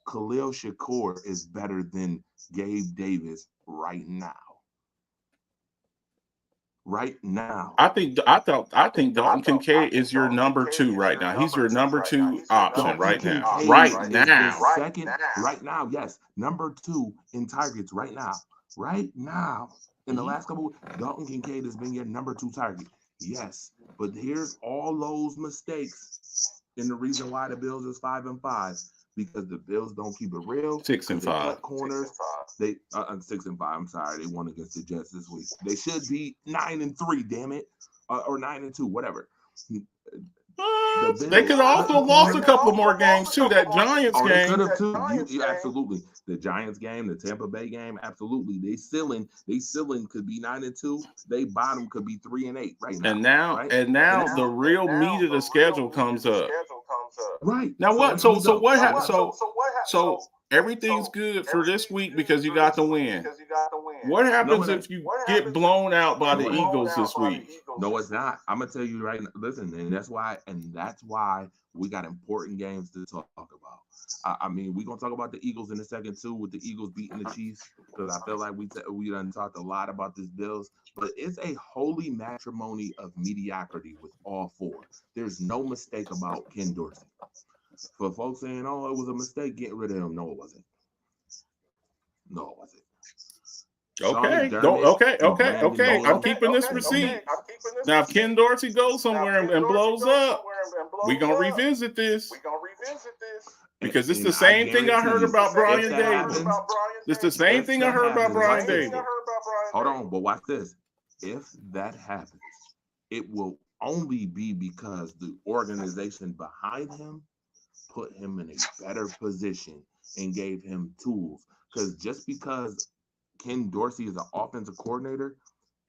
Khalil Shakur is better than Gabe Davis right now. Right now. I think Dalton Kincaid is your number 2 right now. He's your number 2 option right now. Right now, yes. Number 2 in targets right now. Right now. In the last couple Dalton Kincaid has been your number 2 target. Yes. But here's all those mistakes and the reason why the Bills is 5-5. Because the Bills don't keep it real. 6-5. Corners. They 6-5. I'm sorry, they won against the Jets this week. They should be 9-3. Damn it, or 9-2, whatever. They could have also lost a couple more games too. That Giants game. They could have too. Absolutely. The Giants game, the Tampa Bay game, absolutely. They ceiling could be 9-2. They bottom could be 3-8 right now. And now the real meat of the schedule comes up. Right. Now what? So what happened? So everything's good for this week because you got the win. What happens if you get blown out by the Eagles this week? No, it's not. I'm gonna tell you right now. Listen, and that's why we got important games to talk about. I mean, we're gonna talk about the Eagles in a second too, with the Eagles beating the Chiefs, because I feel like we done talked a lot about this Bills, but it's a holy matrimony of mediocrity with all 4. There's no mistake about Ken Dorsey. For folks saying, "Oh, it was a mistake getting rid of him," no, it wasn't. No, it wasn't. Okay. I'm keeping this receipt. Now, if Ken Dorsey goes somewhere and blows up, we're going to revisit this. Because it's the same thing I heard about Brian Davis. It's the same thing I heard about Brian Davis. Hold on, but watch this. If that happens, it will only be because the organization behind him put him in a better position and gave him tools. Because just because Ken Dorsey is an offensive coordinator,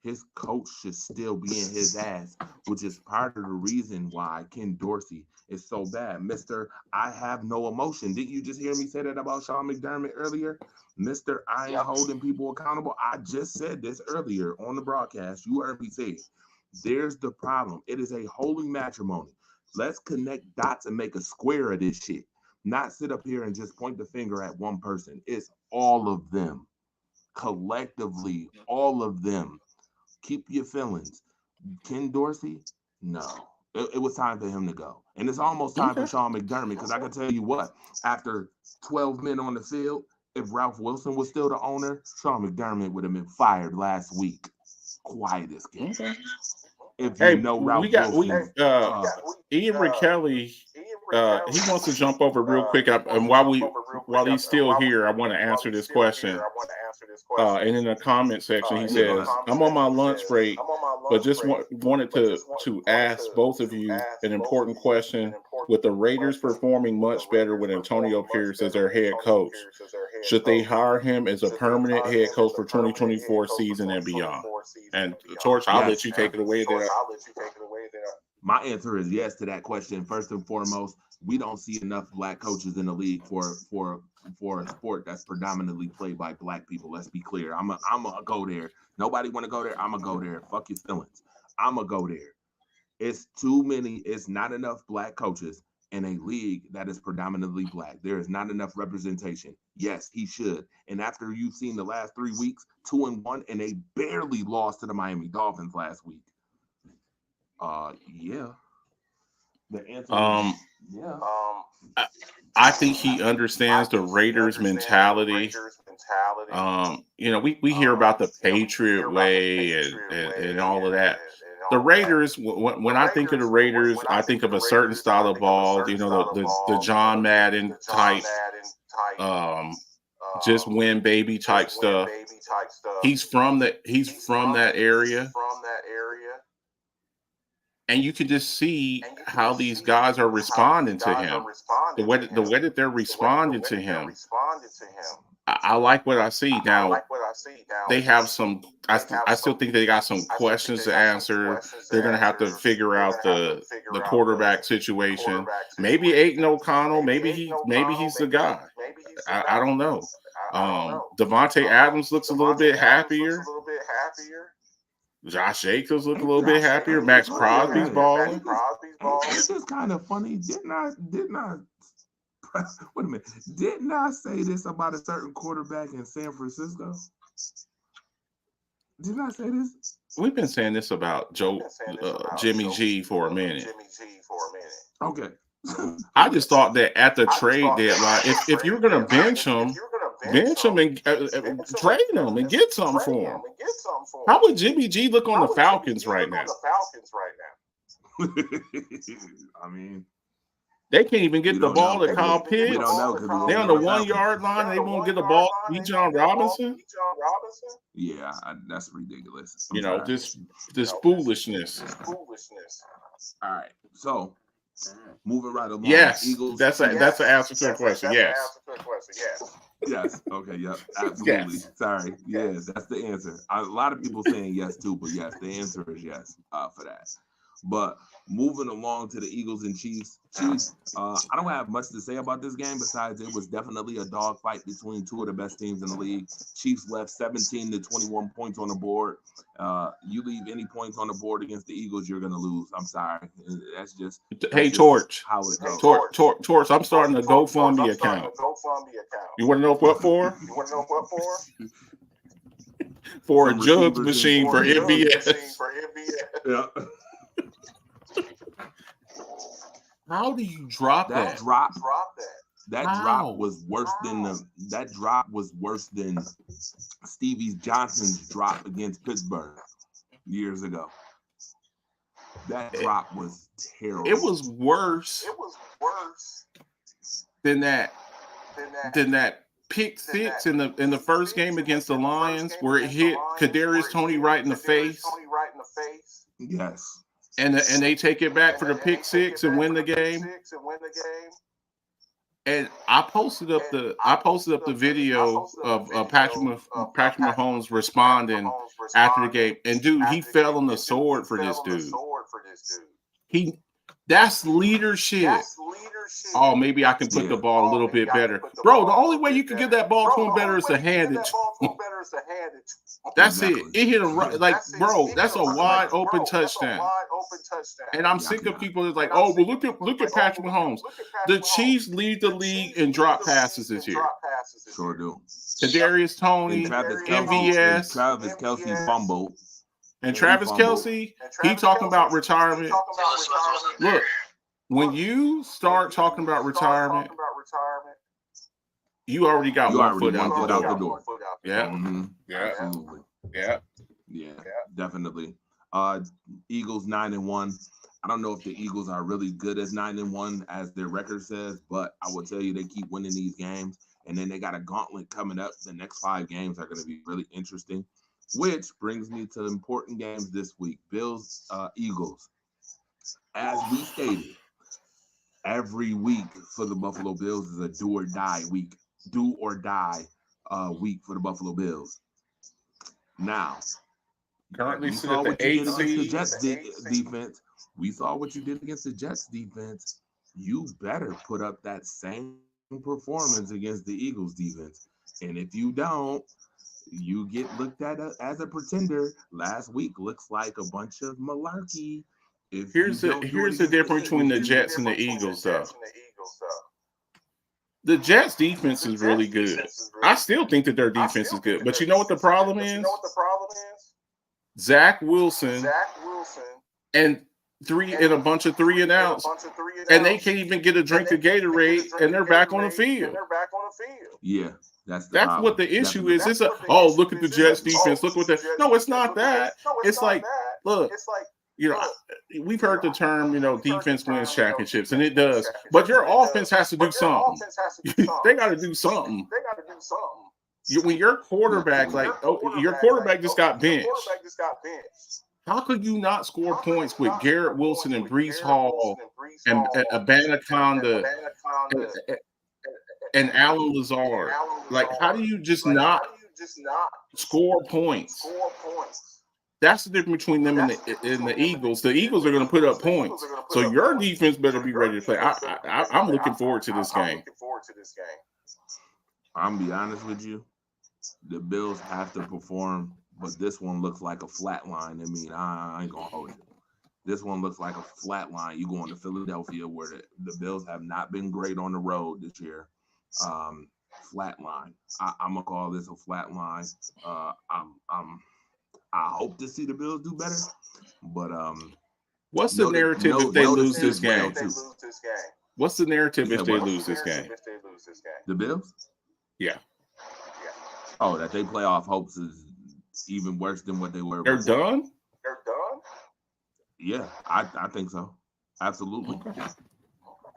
his coach should still be in his ass, which is part of the reason why Ken Dorsey is so bad. Mr. I have no emotion. Didn't you just hear me say that about Sean McDermott earlier? Mr. I ain't holding people accountable. I just said this earlier on the broadcast. You heard me say it. There's the problem. It is a holy matrimony. Let's connect dots and make a square of this shit. Not sit up here and just point the finger at one person. It's all of them. collectively, all of them, keep your feelings. Ken Dorsey, no. It was time for him to go. And it's almost time for Sean McDermott, because I can tell you what, after 12 men on the field, if Ralph Wilson was still the owner, Sean McDermott would have been fired last week. Quiet as kids. If you know Ralph Wilson. Ian Kelly, he wants to jump over real quick. And while he's still here, I want to answer this question. And in the comment section, he says, "I'm on my lunch break, but just wanted to ask both of you an important question. With the Raiders performing much better with Antonio Pierce as their head coach, should they hire him as a permanent head coach for 2024 season and beyond?" And Torch, I'll let you take it away there. My answer is yes to that question. First and foremost, we don't see enough black coaches in the league for a sport that's predominantly played by black people. Let's be clear. I'm gonna go there. Nobody want to go there. I'm gonna go there. Fuck your feelings. I'm gonna go there. It's too many. It's not enough black coaches in a league that is predominantly black. There is not enough representation. Yes, he should. And after you've seen the last 3 weeks, 2-1, and they barely lost to the Miami Dolphins last week. Yeah. The answer is yeah. I think he understands the Raiders mentality. We hear about the Patriot way and all of that. The Raiders, when I think of the Raiders, I think of a certain style of ball, the John Madden type, just win baby type stuff. He's from that area. And you can just see how these guys are responding to him. The way that they're responding to him. I like what I see. Now, they have some, I still think they got some questions to answer. They're going to have to figure out the quarterback situation. Maybe Aiden O'Connell, maybe he's the guy. I don't know. Devontae Adams looks a little bit happier. Josh Jacobs look a little bit happier. Max Crosby's balling. This is kind of funny. Didn't I wait a minute. Didn't I say this about a certain quarterback in San Francisco? Didn't I say this? We've been saying this about Jimmy G for a minute. Okay. I just thought that at the trade deadline, if you're going to bench him and trade him and get something for him. How would Jimmy G look on the Falcons right now? I mean, they can't even get the ball to Kyle Pitts. They're on the 1 yard line. And they won't get the ball to Bijan Robinson. Yeah, that's ridiculous. This foolishness. All right, so moving right along. Yes, Eagles. that's an answer to the question. Yes. Yes. Okay. Yep. Absolutely. Yes. Sorry. Yes, that's the answer. A lot of people saying yes too, but yes, the answer is yes for that. But moving along to the Eagles and Chiefs. I don't have much to say about this game besides it was definitely a dogfight between two of the best teams in the league. Chiefs left 17 to 21 points on the board. You leave any points on the board against the Eagles, you're gonna lose. I'm sorry. That's just Torch. How it goes. Torch. I'm starting a GoFundMe account. You want to know what for? For a jugs machine for MVS. Yeah. How do you drop that? That drop was worse than Stevie Johnson's drop against Pittsburgh years ago. That drop was terrible. It was worse than that pick six in the first game against the Lions where it hit Kadarius Toney right in the face. Yes. And they take it back for the pick six and win the game. And I posted up the video of Patrick Mahomes responding after the game. And dude, he fell on the sword for this dude. That's leadership. Oh, maybe I can put the ball a little bit better. Bro, the only way you can get that ball to him better is to hand it to him. That's it. It hit him right. Like, bro, that's a wide open touchdown. And I'm sick of people that's like, oh, well, look at Patrick Mahomes. The Chiefs lead the league in drop passes this year. Sure do. Kadarius Toney, And Travis MVS, Kelsey fumbled. and Travis Kelce. He talking about retirement. Look, when you start talking about retirement, you already got one foot out the door. Yeah. Mm-hmm. Yeah. Absolutely. Yeah. Yeah, definitely. Eagles 9-1. I don't know if the Eagles are really good as 9-1 as their record says, but I will tell you they keep winning these games, and then they got a gauntlet coming up. The next 5 games are going to be really interesting, which brings me to important games this week. Bills, Eagles. As we stated, every week for the Buffalo Bills is a do or die week for the Buffalo Bills. Now, Currently we sit saw at the what you did 8th against the seed. Jets defense. We saw what you did against the Jets defense. You better put up that same performance against the Eagles defense. And if you don't, you get looked at as a pretender. Last week looks like a bunch of malarkey. Here's the difference between the Jets and the Eagles, though. The Jets defense is really good. I still think that their defense is good. But you know what the problem is? Zach Wilson and a bunch of 3 and outs, and they can't even get a drink of Gatorade, and they're back on the field. Yeah, that's what the issue is. It's look at the Jets defense. Look what that. No, it's not that. It's like, look, we've heard the term, defense wins championships, and it does. But your offense has to do something. They got to do something. When your quarterback, your quarterback just got benched. How could you not score points with Garrett Wilson and Breece Hall and Abanaconda and Alan Lazard? Like, how do you just not score points? That's the difference between them and the Eagles. The Eagles are going to put up points. So your defense better be ready to play. I'm looking forward to this game. I'm going to be honest with you. The Bills have to perform, but this one looks like a flat line. I ain't going to hold you. This one looks like a flat line. You going to Philadelphia where the Bills have not been great on the road this year. Flat line. I'm going to call this a flat line. I hope to see the Bills do better, but what's the narrative if they lose this game? What's the narrative if they lose this game? The Bills? Yeah. Oh, that they playoff hopes is even worse than what they were. They're done? Yeah, I think so. Absolutely.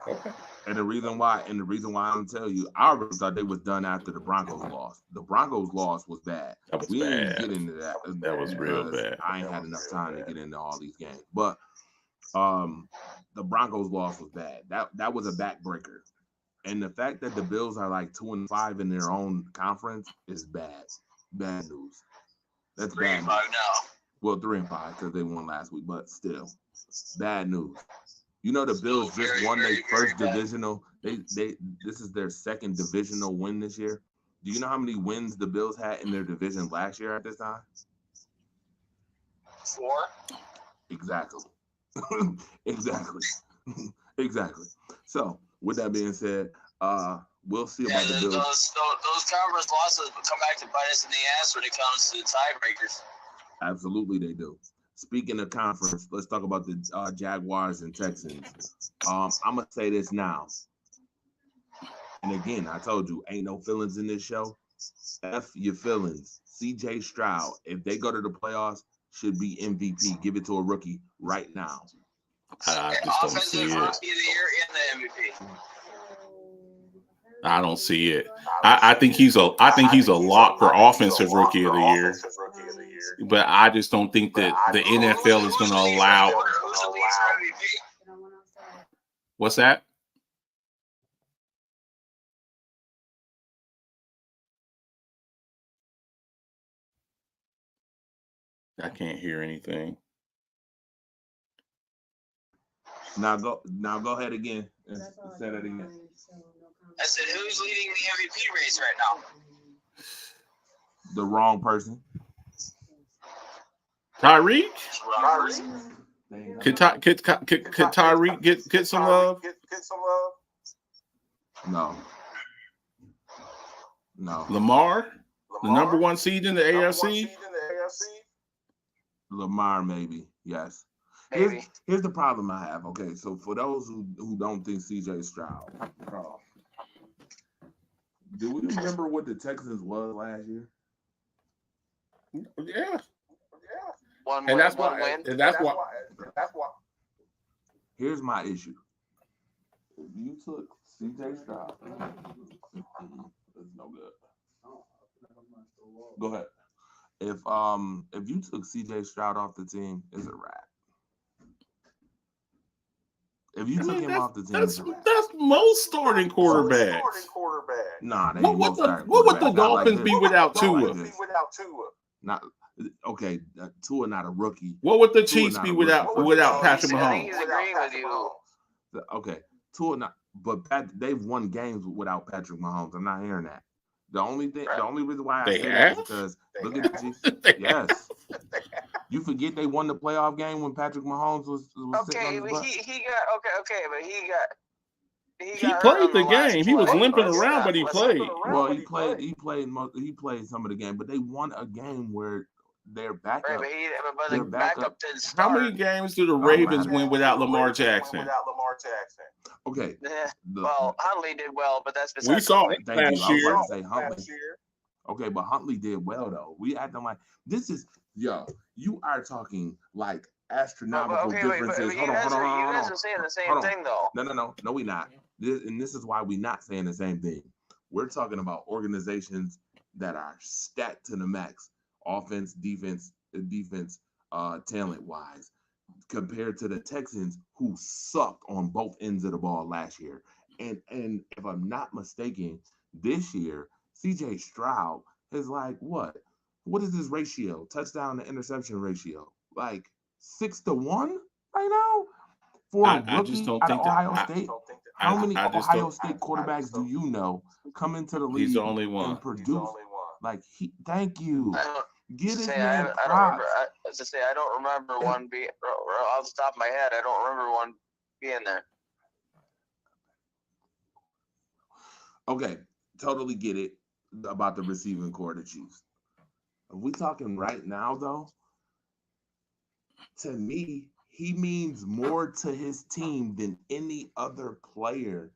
Okay. And the reason why I'm gonna tell you, I already thought they was done after the Broncos loss. The Broncos loss was bad. We didn't get into that. That was real bad. I ain't had enough time to get into all these games. But the Broncos loss was bad. That was a backbreaker. And the fact that the Bills are like 2-5 in their own conference is bad. Bad news. That's 3-5 bad. now. Well, 3-5 because they won last week, but still, bad news. The Bills just won their first divisional. This is their second divisional win this year. Do you know how many wins the Bills had in their division last year at this time? 4. Exactly. Exactly. So, with that being said, we'll see about the Bills. Those conference losses will come back to bite us in the ass when it comes to the tiebreakers. Absolutely, they do. Speaking of conference, let's talk about the Jaguars and Texans. I'm going to say this now. And again, I told you, ain't no feelings in this show. F your feelings. C.J. Stroud, if they go to the playoffs, should be MVP. Give it to a rookie right now. I just don't see it. Offensive Rookie of the Year and the MVP. I don't see it. I think he's a lock for offensive rookie of the year. But I just don't think that the NFL is going to allow. What's that? I can't hear anything. Now go ahead again and say that again. I said, who's leading the MVP race right now? The wrong person. Tyreek? Could Tyreek get some love? No. No. Lamar, the number one seed in the AFC. Lamar, maybe. Yes. Maybe. Here's the problem I have. Okay, so for those who don't think CJ Stroud, do we remember what the Texans was last year? Yeah. One And win. that's One why. win. And that's why. Here's my issue. If you took CJ Stroud, it's no good. Go ahead. If you took CJ Stroud off the team, it's a wrap. If you took him off the team, that's most starting quarterbacks. Nah, they What ain't would most the starting what would the quarterbacks. Not like Dolphins this. be without Not like Tua? this. Not okay. Tua not a rookie. What would the Tua Chiefs not be a rookie. without I Patrick think Mahomes? he's agreeing with you. Okay, Tua not, but they've won games without Patrick Mahomes. I'm not hearing that. The only reason why I They say that is have? because look at the Chiefs. Yes. You forget they won the playoff game when Patrick Mahomes was sitting on Okay, his but butt? he got but he He got hurt on played the the last game. He was play. limping Let's around, not- but he let's- played. Well, he played some of the game, but they won a game where their Right, backup. but Their the backup didn't How start. many games do the Ravens matter. win without Lamar Jackson? Okay. Well, Huntley did well, but that's We besides the saw point. it Thank you. I last was year. about to say Huntley. Okay, but Huntley did well though. We acting like this is you are talking like astronomical But differences. you Hold guys on. are saying the same Hold on. thing though. No, we not. This is why we not saying the same thing. We're talking about organizations that are stacked to the max, offense, defense, talent wise, compared to the Texans who sucked on both ends of the ball last year. And if I'm not mistaken, this year CJ Stroud is like what? What is his ratio? Touchdown to interception ratio? Like 6-1 right now for a I just rookie don't out of think that. Ohio State. How many I just Ohio don't. State quarterbacks do you know come into the league He's the only and one. produce like he? Thank you. I don't Get his say man I don't remember. props. As I say, I don't remember one being off the top of my head. I don't remember one being there. Okay, totally get it about the receiving core of the Chiefs. Are we talking right now, though? To me, he means more to his team than any other player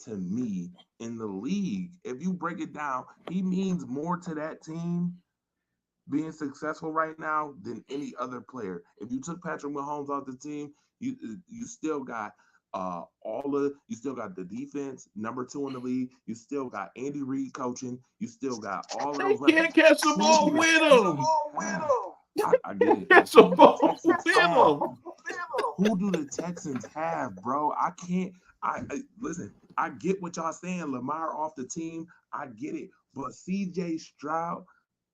to me in the league. If you break it down, he means more to that team being successful right now than any other player. If you took Patrick Mahomes off the team, you still got you still got the defense, number 2 in the league. You still got Andy Reid coaching. You still got all of They those can't weapons. catch the ball with him. I get it. Catch the ball with him. Who do the Texans have, bro? I can't. Listen. I get what y'all saying. Lamar off the team. I get it. But CJ Stroud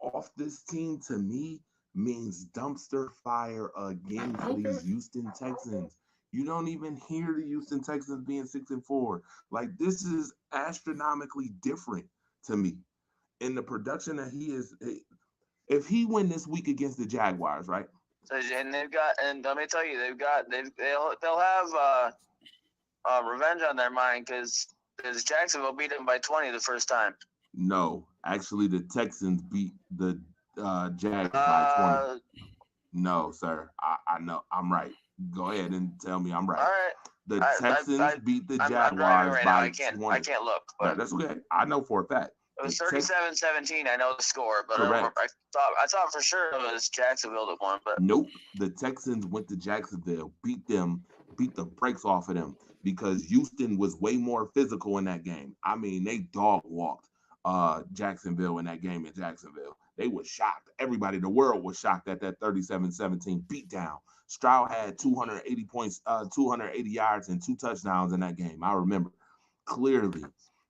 off this team to me means dumpster fire again for these Houston Texans. You don't even hear the Houston Texans being 6-4. Like this is astronomically different to me. In the production that he is, if he win this week against the Jaguars, right? So, and let me tell you, they'll have revenge on their mind because Jacksonville beat them by 20 the first time. No, actually, the Texans beat the Jags by 20. No, sir. I know. I'm right. Go ahead and tell me I'm right. All right. The Texans beat the Jaguars right by now. 20. I can't look. But that's okay. I know for a fact. It was 37-17. I know the score, but I thought for sure it was Jacksonville that won. But nope. The Texans went to Jacksonville, beat the brakes off of them because Houston was way more physical in that game. I mean, they dog walked Jacksonville in that game in Jacksonville. They were shocked. Everybody, the world was shocked at that 37-17 beatdown. Stroud had 280 points, 280 yards, and 2 touchdowns in that game. I remember clearly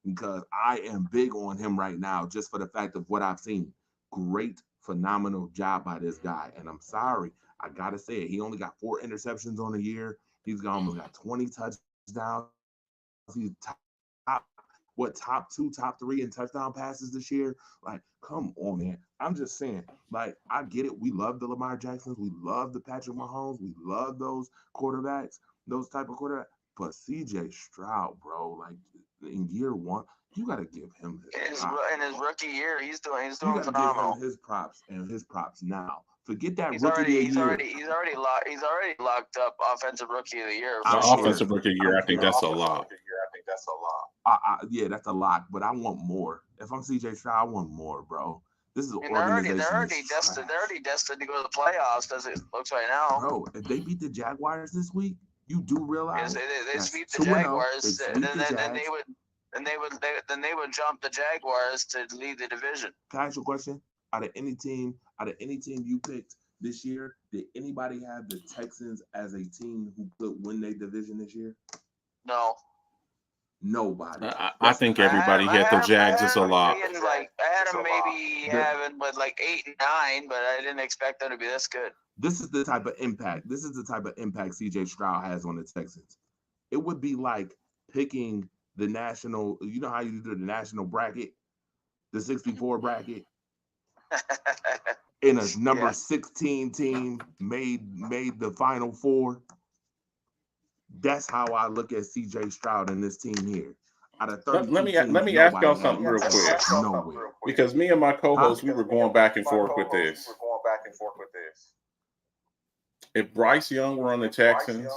because I am big on him right now just for the fact of what I've seen. Great, phenomenal job by this guy. And I'm sorry, I got to say it. He only got 4 interceptions on the year. He's almost got 20 touchdowns. He's top 2, top 3 in touchdown passes this year. Like, come on, man. I'm just saying, like, I get it. We love the Lamar Jacksons. We love the Patrick Mahomes. We love those quarterbacks, those type of quarterbacks. But CJ Stroud, bro, like in year 1, You got to give him his in his rookie year, he's doing You got to phenomenal. give him his props now. Forget that He's rookie already of the year. he's already locked up offensive rookie of the year. The I don't offensive rookie of the year, I think that's a lot. Yeah, that's a lot, but I want more. If I'm CJ Stroud, I want more, bro. This is an And organization. they're already destined to go to the playoffs as it looks right now. Bro, if they beat the Jaguars this week, you do realize They sweep the 2-0. Jaguars, They and sweep the Jags. then they would jump the Jaguars to lead the division. Can I ask you a question? Out of any team you picked this year, did anybody have the Texans as a team who could win their division this year? No. Nobody. I think everybody hit the Jags as a lot. I had them maybe having with like 8 and 9, but I didn't expect them to be this good. This is the type of impact. CJ Stroud has on the Texans. It would be like picking the national. You know how you do the national bracket, the 64 bracket, in a number 16 team made the Final Four. That's how I look at CJ Stroud and this team here. Out of 32 let me ask y'all something real quick. Because me and my co-host, we were going back and forth with this. If Bryce Young were on the Texans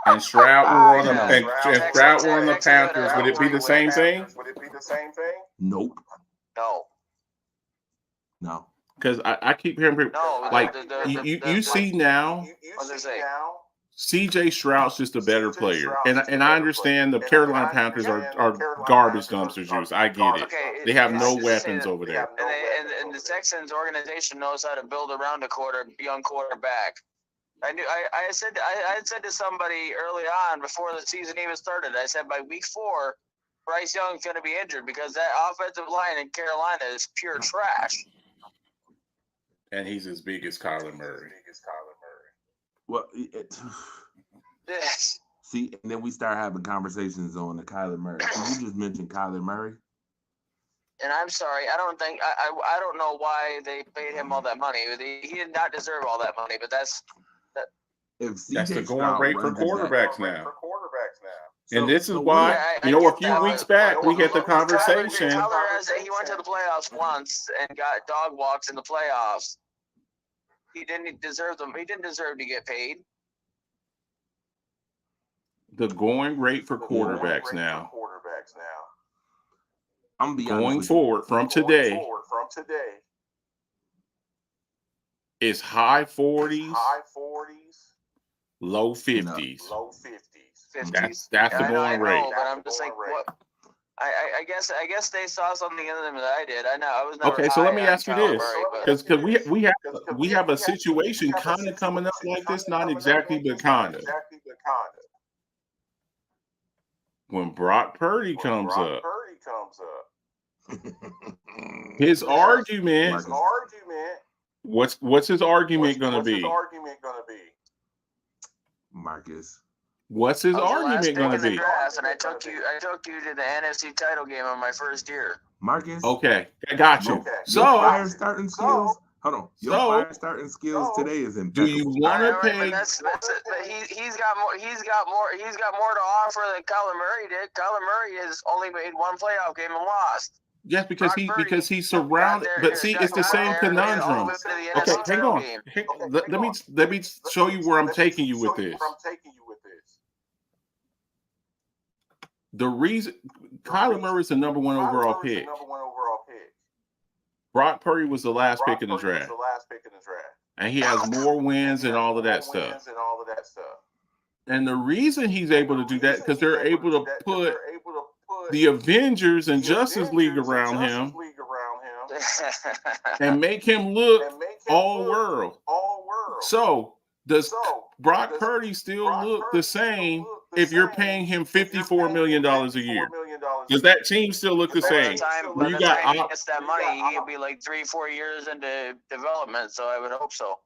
and Stroud were on the Panthers, would it be the same thing? Nope. No. Because I keep hearing people you see now, CJ Stroud's just a better player, and I understand the Carolina Panthers are garbage dumpster juice. I get it. They have no weapons over there. And the Texans organization knows how to build around a young quarterback. I had said to somebody early on before the season even started, I said by week 4, Bryce Young's going to be injured because that offensive line in Carolina is pure trash. And he's as big as Kyler Murray. Well, Yes. see, and then we start having conversations on the Kyler Murray. You just mentioned Kyler Murray. And I'm sorry, I don't know why they paid him all that money. He did not deserve all that money, but that's the going rate for quarterbacks now. And this is why, a few weeks back, we had the conversation. He went to the playoffs once and got dog walks in the playoffs. He didn't deserve them. He didn't deserve to get paid. The going rate for quarterbacks now. I'm going forward from today is high 40s, low 50s. That's the going rate. But I'm just like, what? I guess they saw something in them that I did. I was never okay. So let me ask you this, because we have a situation kind of coming up like this, not exactly, but kind of. When Brock Purdy comes up, his argument. What's his argument going to be? Marcus. What's his argument going to be? And I took you to the NFC title game on my first year. Marcus. Okay, I got you. So fire starting skills. Hold on. Your fire starting skills today is impeccable. Do you want to pay? He's got more to offer than Kyler Murray did. Kyler Murray has only made one playoff game and lost. Yes, because he's surrounded. But see, it's the same conundrum. Okay, hang on. Let me show you where I'm taking you with this. The reason Kyler Murray is the number 1 overall pick. Brock Purdy was the last pick in the draft. And he has more wins and all of that stuff. And the reason he's able to do that because they're able to put the Avengers and Justice League around him and make him look all world. So does Brock Purdy still look the same if you're paying him $54 million a year? Does that team still look the same? By the time he gets that money, he'll be like 3-4 years into development, so I would hope so.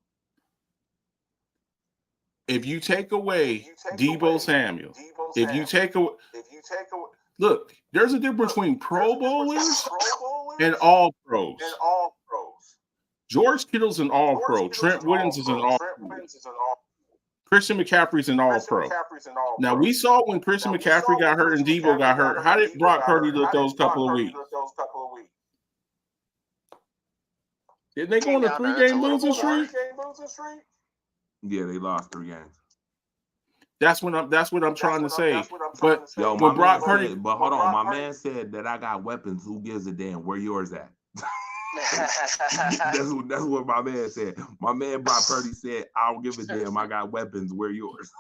If you take away Deebo Samuel, if you take away look, there's a difference between Pro Bowlers and all pros. George Kittle's an all-pro. Trent Williams is an all-pro. Christian McCaffrey's an all-pro. Now, we saw when Christian McCaffrey got hurt and Debo got hurt, how did Brock Purdy look those couple of weeks? Did they go on a 3-game losing streak? Yeah, they lost 3 games. That's what I'm trying to say. But Yo, when Brock Purdy, said, but hold on, my man said that I got weapons. Who gives a damn? Where yours at? that's what my man said. My man Brock Purdy said, "I don't give a damn. I got weapons. Where yours?"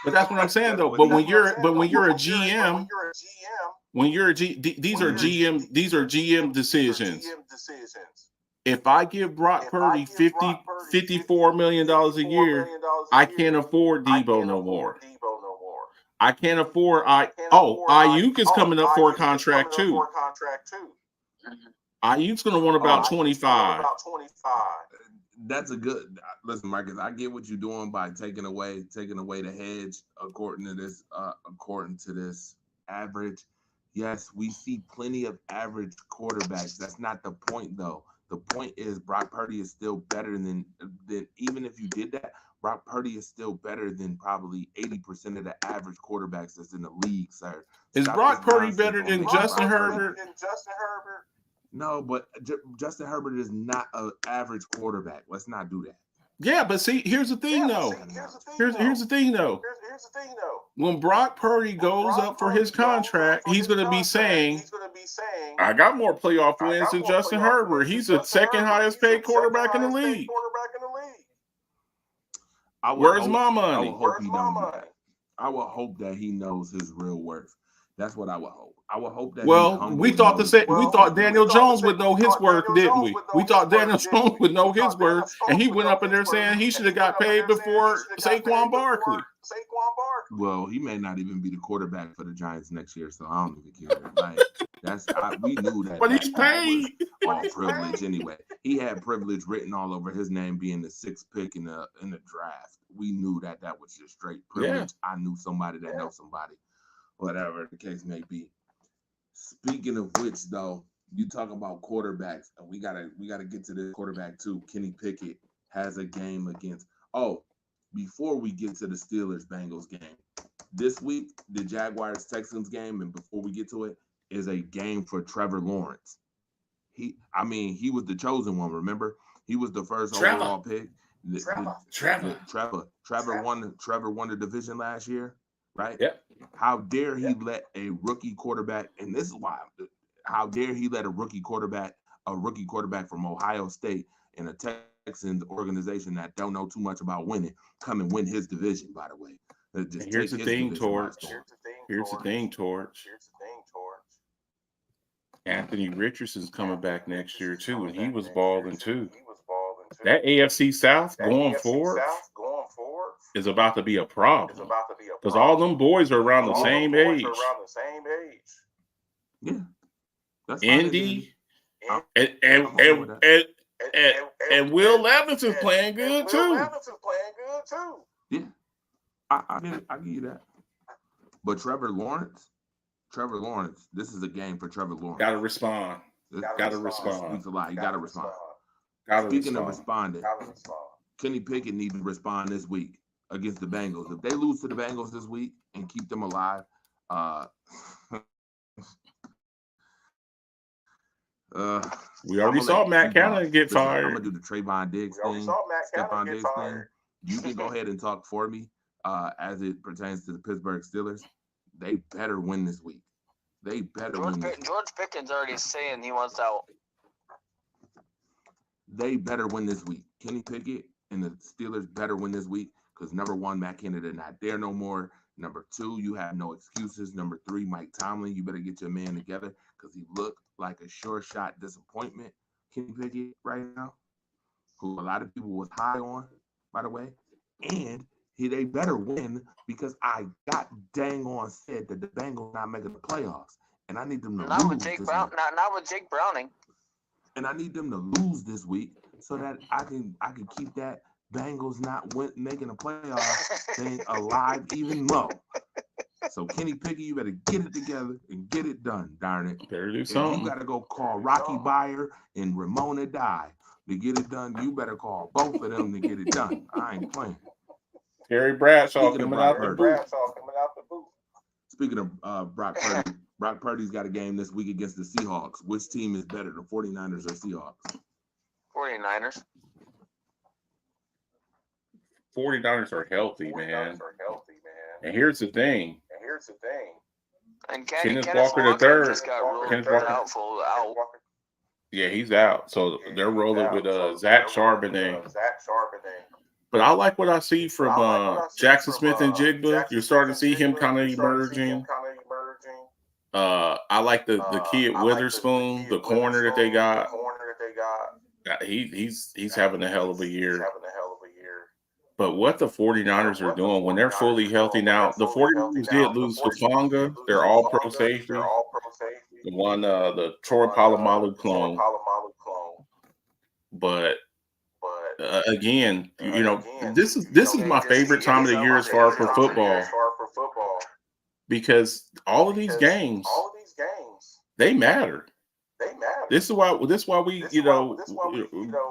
But that's what I'm saying though. But when you're a GM, these are GM decisions. If I give Brock Purdy $54 million a year, I can't afford Debo no more. I can't afford Ayuk is coming up for a contract too. Ayuk's going to want about 25. That's a good. Listen, Marcus, I get what you're doing by taking away the hedge according to this average. Yes, we see plenty of average quarterbacks. That's not the point though. The point is Brock Purdy is still better than even if you did that, Brock Purdy is still better than probably 80% of the average quarterbacks that's in the league, sir. Is Brock Purdy better than Justin Herbert? No, but Justin Herbert is not an average quarterback. Let's not do that. Yeah, but see, here's the thing though. Here's the thing though. When Brock Purdy goes up for his contract, he's going to be saying, I got more playoff wins than Justin Herbert. He's the second highest paid quarterback in the league. Where's my money? I would hope he don't do that. I would hope that he knows his real worth. That's what I would hope. I would hope that. Well, we thought Daniel Jones would know his worth, didn't we? We thought Daniel Jones would know his worth, and he went up in there saying he should have got paid before Saquon Barkley. Well, he may not even be the quarterback for the Giants next year, so I don't even care. Like we knew that. But he's paid. All privilege anyway. He had privilege written all over his name, being the 6th pick in the draft. We knew that was just straight privilege. Yeah. I knew somebody that knows somebody. Whatever the case may be. Speaking of which, though, you talk about quarterbacks, and we gotta get to this quarterback too. Kenny Pickett has a game against. Oh, before we get to the Steelers-Bengals game, this week the Jaguars-Texans game, and before we get to it, is a game for Trevor Lawrence. He was the chosen one. Remember, he was the first overall pick. Trevor won the division last year. Right? Yep. How dare he let a rookie quarterback, and this is why, how dare he let a rookie quarterback from Ohio State in a Texans organization that don't know too much about winning come and win his division, by the way. Here's the thing, Torch. Anthony Richardson's coming back next year, too, and he was balling, too. That AFC South going forward is about to be a problem because all them boys are around the same age. Yeah, that's Indy and Will Levis is playing good too. Yeah, I give you that. But Trevor Lawrence, this is a game for Trevor Lawrence. Got to respond. Got to respond. Speaks a lot. You got to respond. Speaking of responding, Kenny Pickett needs to respond this week against the Bengals. If they lose to the Bengals this week and keep them alive, we already saw Matt Canada get fired. I'm gonna do the Trayvon Diggs thing. Stephon Diggs thing. You can go ahead and talk for me as it pertains to the Pittsburgh Steelers. They better win this week. They better win. George Pickens already saying he wants out. They better win this week. Kenny Pickett and the Steelers better win this week because number 1, Matt Canada not there no more. Number 2, you have no excuses. Number 3, Mike Tomlin, you better get your man together because he looked like a sure shot disappointment. Kenny Pickett right now, who a lot of people was high on, by the way, and they better win because I got dang on said that the Bengals not making the playoffs, and I need them to not lose with Jake Brown, not with Jake Browning. And I need them to lose this week so that I can keep that Bengals not making a playoff thing alive even low. So Kenny Pickett, you better get it together and get it done, darn it. Better do something. You got to go call Rocky Byer and Ramona Dye to get it done. You better call both of them to get it done. I ain't playing. Terry Bradshaw Speaking of coming Brock out the Purdy. boot. Speaking of Brock Purdy, Brock Purdy's got a game this week against the Seahawks. Which team is better, the 49ers or Seahawks? 49ers. 49ers are healthy, man. And here's the thing. And Kenneth Kenneth Walker Walker III. just got ruled Kenneth Walker. doubtful out. Yeah, he's out. So they're rolling with Zach Charbonnet. But I like what I see from Jackson Smith and Jigba. You're starting to see him kind of emerging. I like the kid Witherspoon, the corner that they got. He's having a hell of a year. But what the 49ers are doing when they're fully healthy now, the 49ers did lose Hufanga, their all-pro safety. The one, the Troy Polamalu clone. But again, you know, this is my favorite time of the year as far as for football, because all of these games, they matter. This is why we, you know,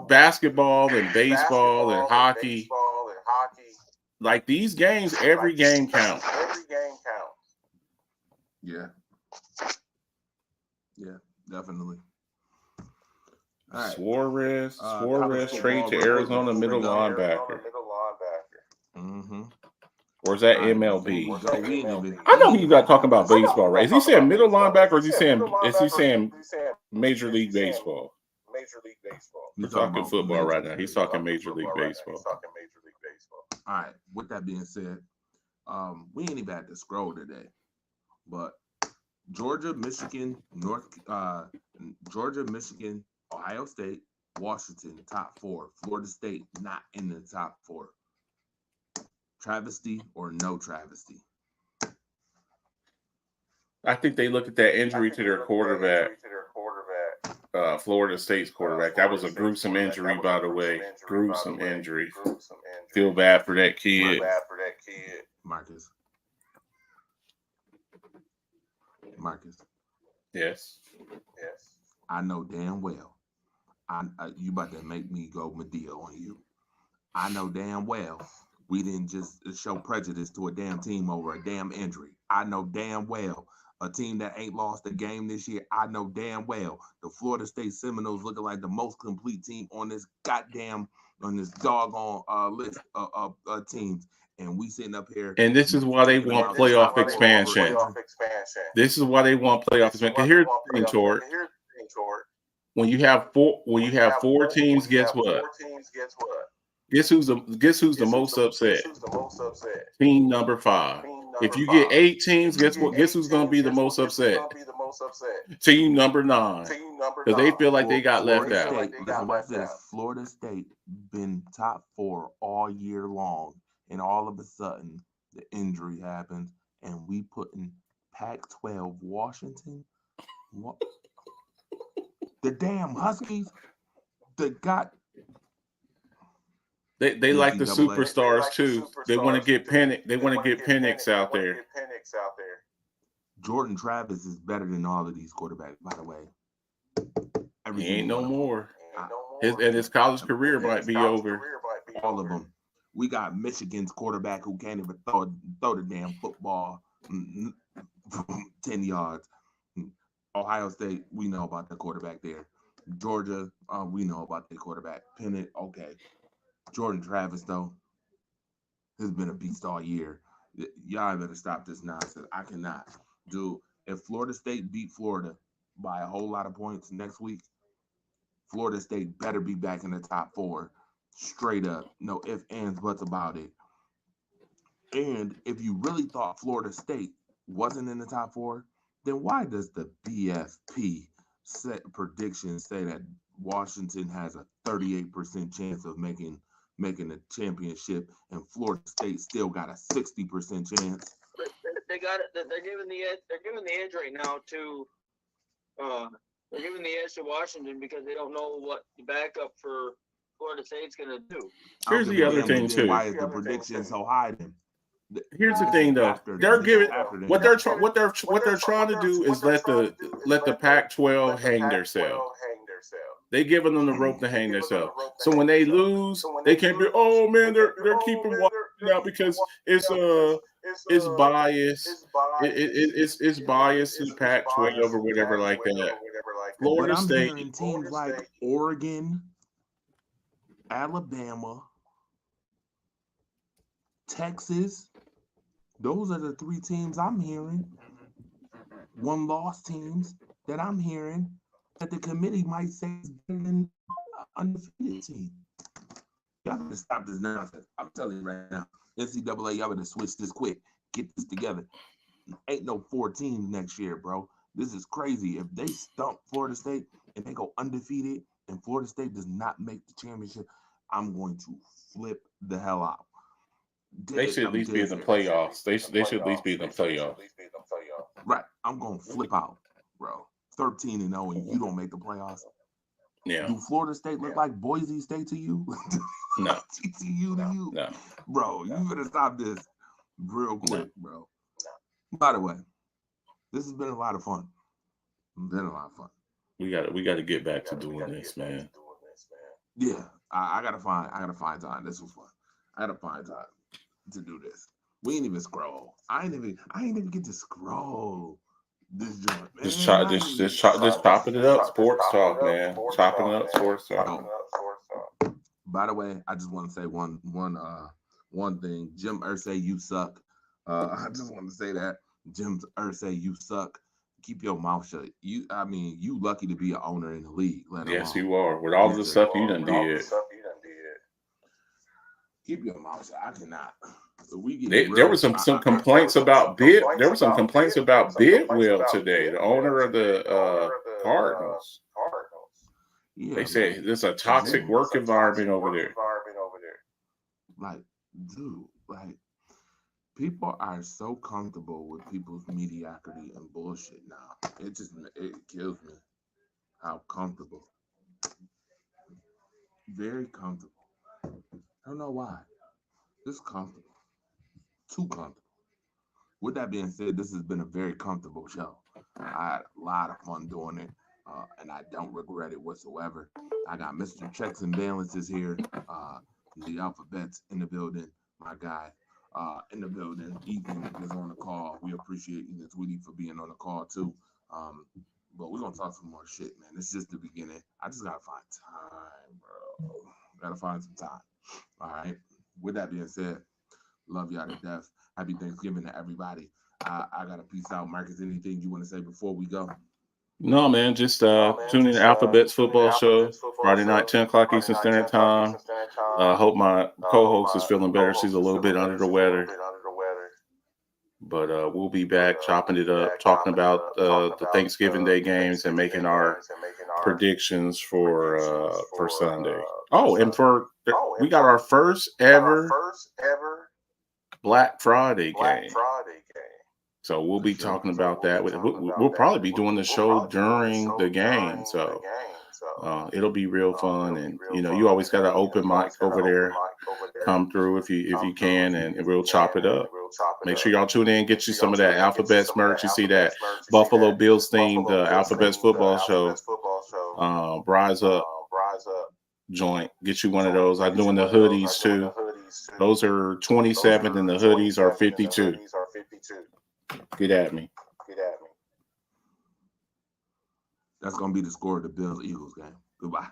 basketball and baseball and hockey, like these games, every game counts. Yeah. Yeah, definitely. All right. Suarez college trade to football, Arizona real quick middle before we go. linebacker. Mm-hmm. Or is that All right, MLB? before we go, we ain't even- I know he's not talking about baseball, right? Is he saying middle linebacker or is he saying Major League Baseball? We're talking about football Major right now. League He's talking Major League Baseball. All right. With that being said, we ain't even had to scroll today, but Georgia, Michigan, Ohio State, Washington, top 4. Florida State not in the top 4. Travesty or no travesty? I think they look at that injury to their quarterback, Florida State's quarterback. That was a gruesome injury, by the way. Gruesome injury. Feel bad for that kid. Marcus. Yes. I know damn well. You about to make me go Medea on you. I know damn well we didn't just show prejudice to a damn team over a damn injury. I know damn well a team that ain't lost a game this year. I know damn well the Florida State Seminoles looking like the most complete team on this doggone list of teams. And we sitting up here. And this is why they want playoff expansion. This is why they want playoff expansion. Here's the thing, Tort. When you have four teams, guess what? Guess who's the most upset? Team number 5. If you get 8 teams, guess what? Guess who's going to be the most upset? Team number 9. Because they feel like they got left out. Listen what says. Florida State been top 4 all year long, and all of a sudden the injury happens, and we put in Pac-12 Washington. What? The damn Huskies. They like the superstars too. They want to get Penix out there. Jordan Travis is better than all of these quarterbacks, by the way. He ain't no more. His college career might be over. All of them. We got Michigan's quarterback who can't even throw the damn football 10 yards. Ohio State, we know about the quarterback there. Georgia, we know about the quarterback. Penix, okay. Jordan Travis, though, has been a beast all year. Y'all better stop this nonsense. I cannot. Dude, if Florida State beat Florida by a whole lot of points next week, Florida State better be back in the top 4. Straight up. No ifs, ands, buts about it. And if you really thought Florida State wasn't in the top 4, then why does the BFP predictions say that Washington has a 38% chance of making the championship, and Florida State still got a 60% chance? They got it. They're giving the edge. They're giving the edge right now to. They're giving the edge to Washington because they don't know what the backup for Florida State's gonna do. Here's the other thing too. Why is the prediction so high then? Here's the thing though. They're giving what they're trying to do is let the Pac-12 hang themselves. They giving them the rope to hang themselves. So when they lose, they can't be, oh man, they're keeping No, because it's biased. It's biased to the Pac-12 or whatever like that. But Florida I'm State. hearing teams like Oregon, Alabama, Texas. Those are the 3 teams I'm hearing. 1-loss teams that I'm hearing that the committee might say is better than undefeated team. Y'all better stop this nonsense. I'm telling you right now. NCAA, y'all better switch this quick. Get this together. Ain't no 4 teams next year, bro. This is crazy. If they stump Florida State and they go undefeated and Florida State does not make the championship, I'm going to flip the hell out. They should at least be in the playoffs. They should at least be in the playoffs. Right. I'm going to flip out, bro. 13-0 and you don't make the playoffs. Yeah. Do Florida State look like Boise State to you? No. TCU to you? No. Bro, you better stop this real quick, bro. By the way, this has been a lot of fun. We got to get back to doing this, man. Yeah, I gotta find time. This was fun. I gotta find time to do this. We ain't even scroll. I ain't even get to scroll this joint, man. Just chopping it up, sports talk, man. Chopping it up, sports talk. By the way, I just want to say one thing. Jim Irsay, you suck. I just want to say that. Jim Irsay, you suck. Keep your mouth shut. You lucky to be an owner in the league. Yes, you are. With all the stuff you done did. Keep your mouth shut. I cannot. So there were some complaints about Bid. There were some complaints about Bidwell today, the owner of the Cardinals. Yeah, they say there's a toxic work environment over there. Like, dude, like people are so comfortable with people's mediocrity and bullshit now. It kills me. How comfortable. Very comfortable. I don't know why. Just comfortable. Too comfortable. With that being said, this has been a very comfortable show. I had a lot of fun doing it, and I don't regret it whatsoever. I got Mr. Checks and Balances here, the alphabets in the building, my guy in the building. Ethan is on the call. We appreciate Ethan Tweedy for being on the call too. But we're gonna talk some more shit, man. This is just the beginning. I just gotta find time, bro. Gotta find some time. All right. With that being said, love y'all to death. Happy Thanksgiving to everybody. I got to peace out. Marcus, anything you want to say before we go? No, man. Just tune in to Alphabet's football show Friday night, 10 o'clock Eastern Standard Time. Hope my co-host is feeling better. She's a little bit under the weather. But we'll be back chopping it up, talking about the Thanksgiving Day games and making our predictions for Sunday. Oh, and we got our first ever Black Friday game. So we'll be talking about that. We'll probably be doing the show during the game. So it'll be real fun. And, you always got an open mic over there. Come through if you can, and we'll chop it up. Make sure y'all tune in, get you some of that Alphabets merch. You see that Buffalo Bills themed Alphabets football show. Rise Up joint. Get you one of those. I'm doing the hoodies too. Those are 27 and the hoodies are 52. Get at me. That's gonna be the score of the Bills-Eagles game. Goodbye.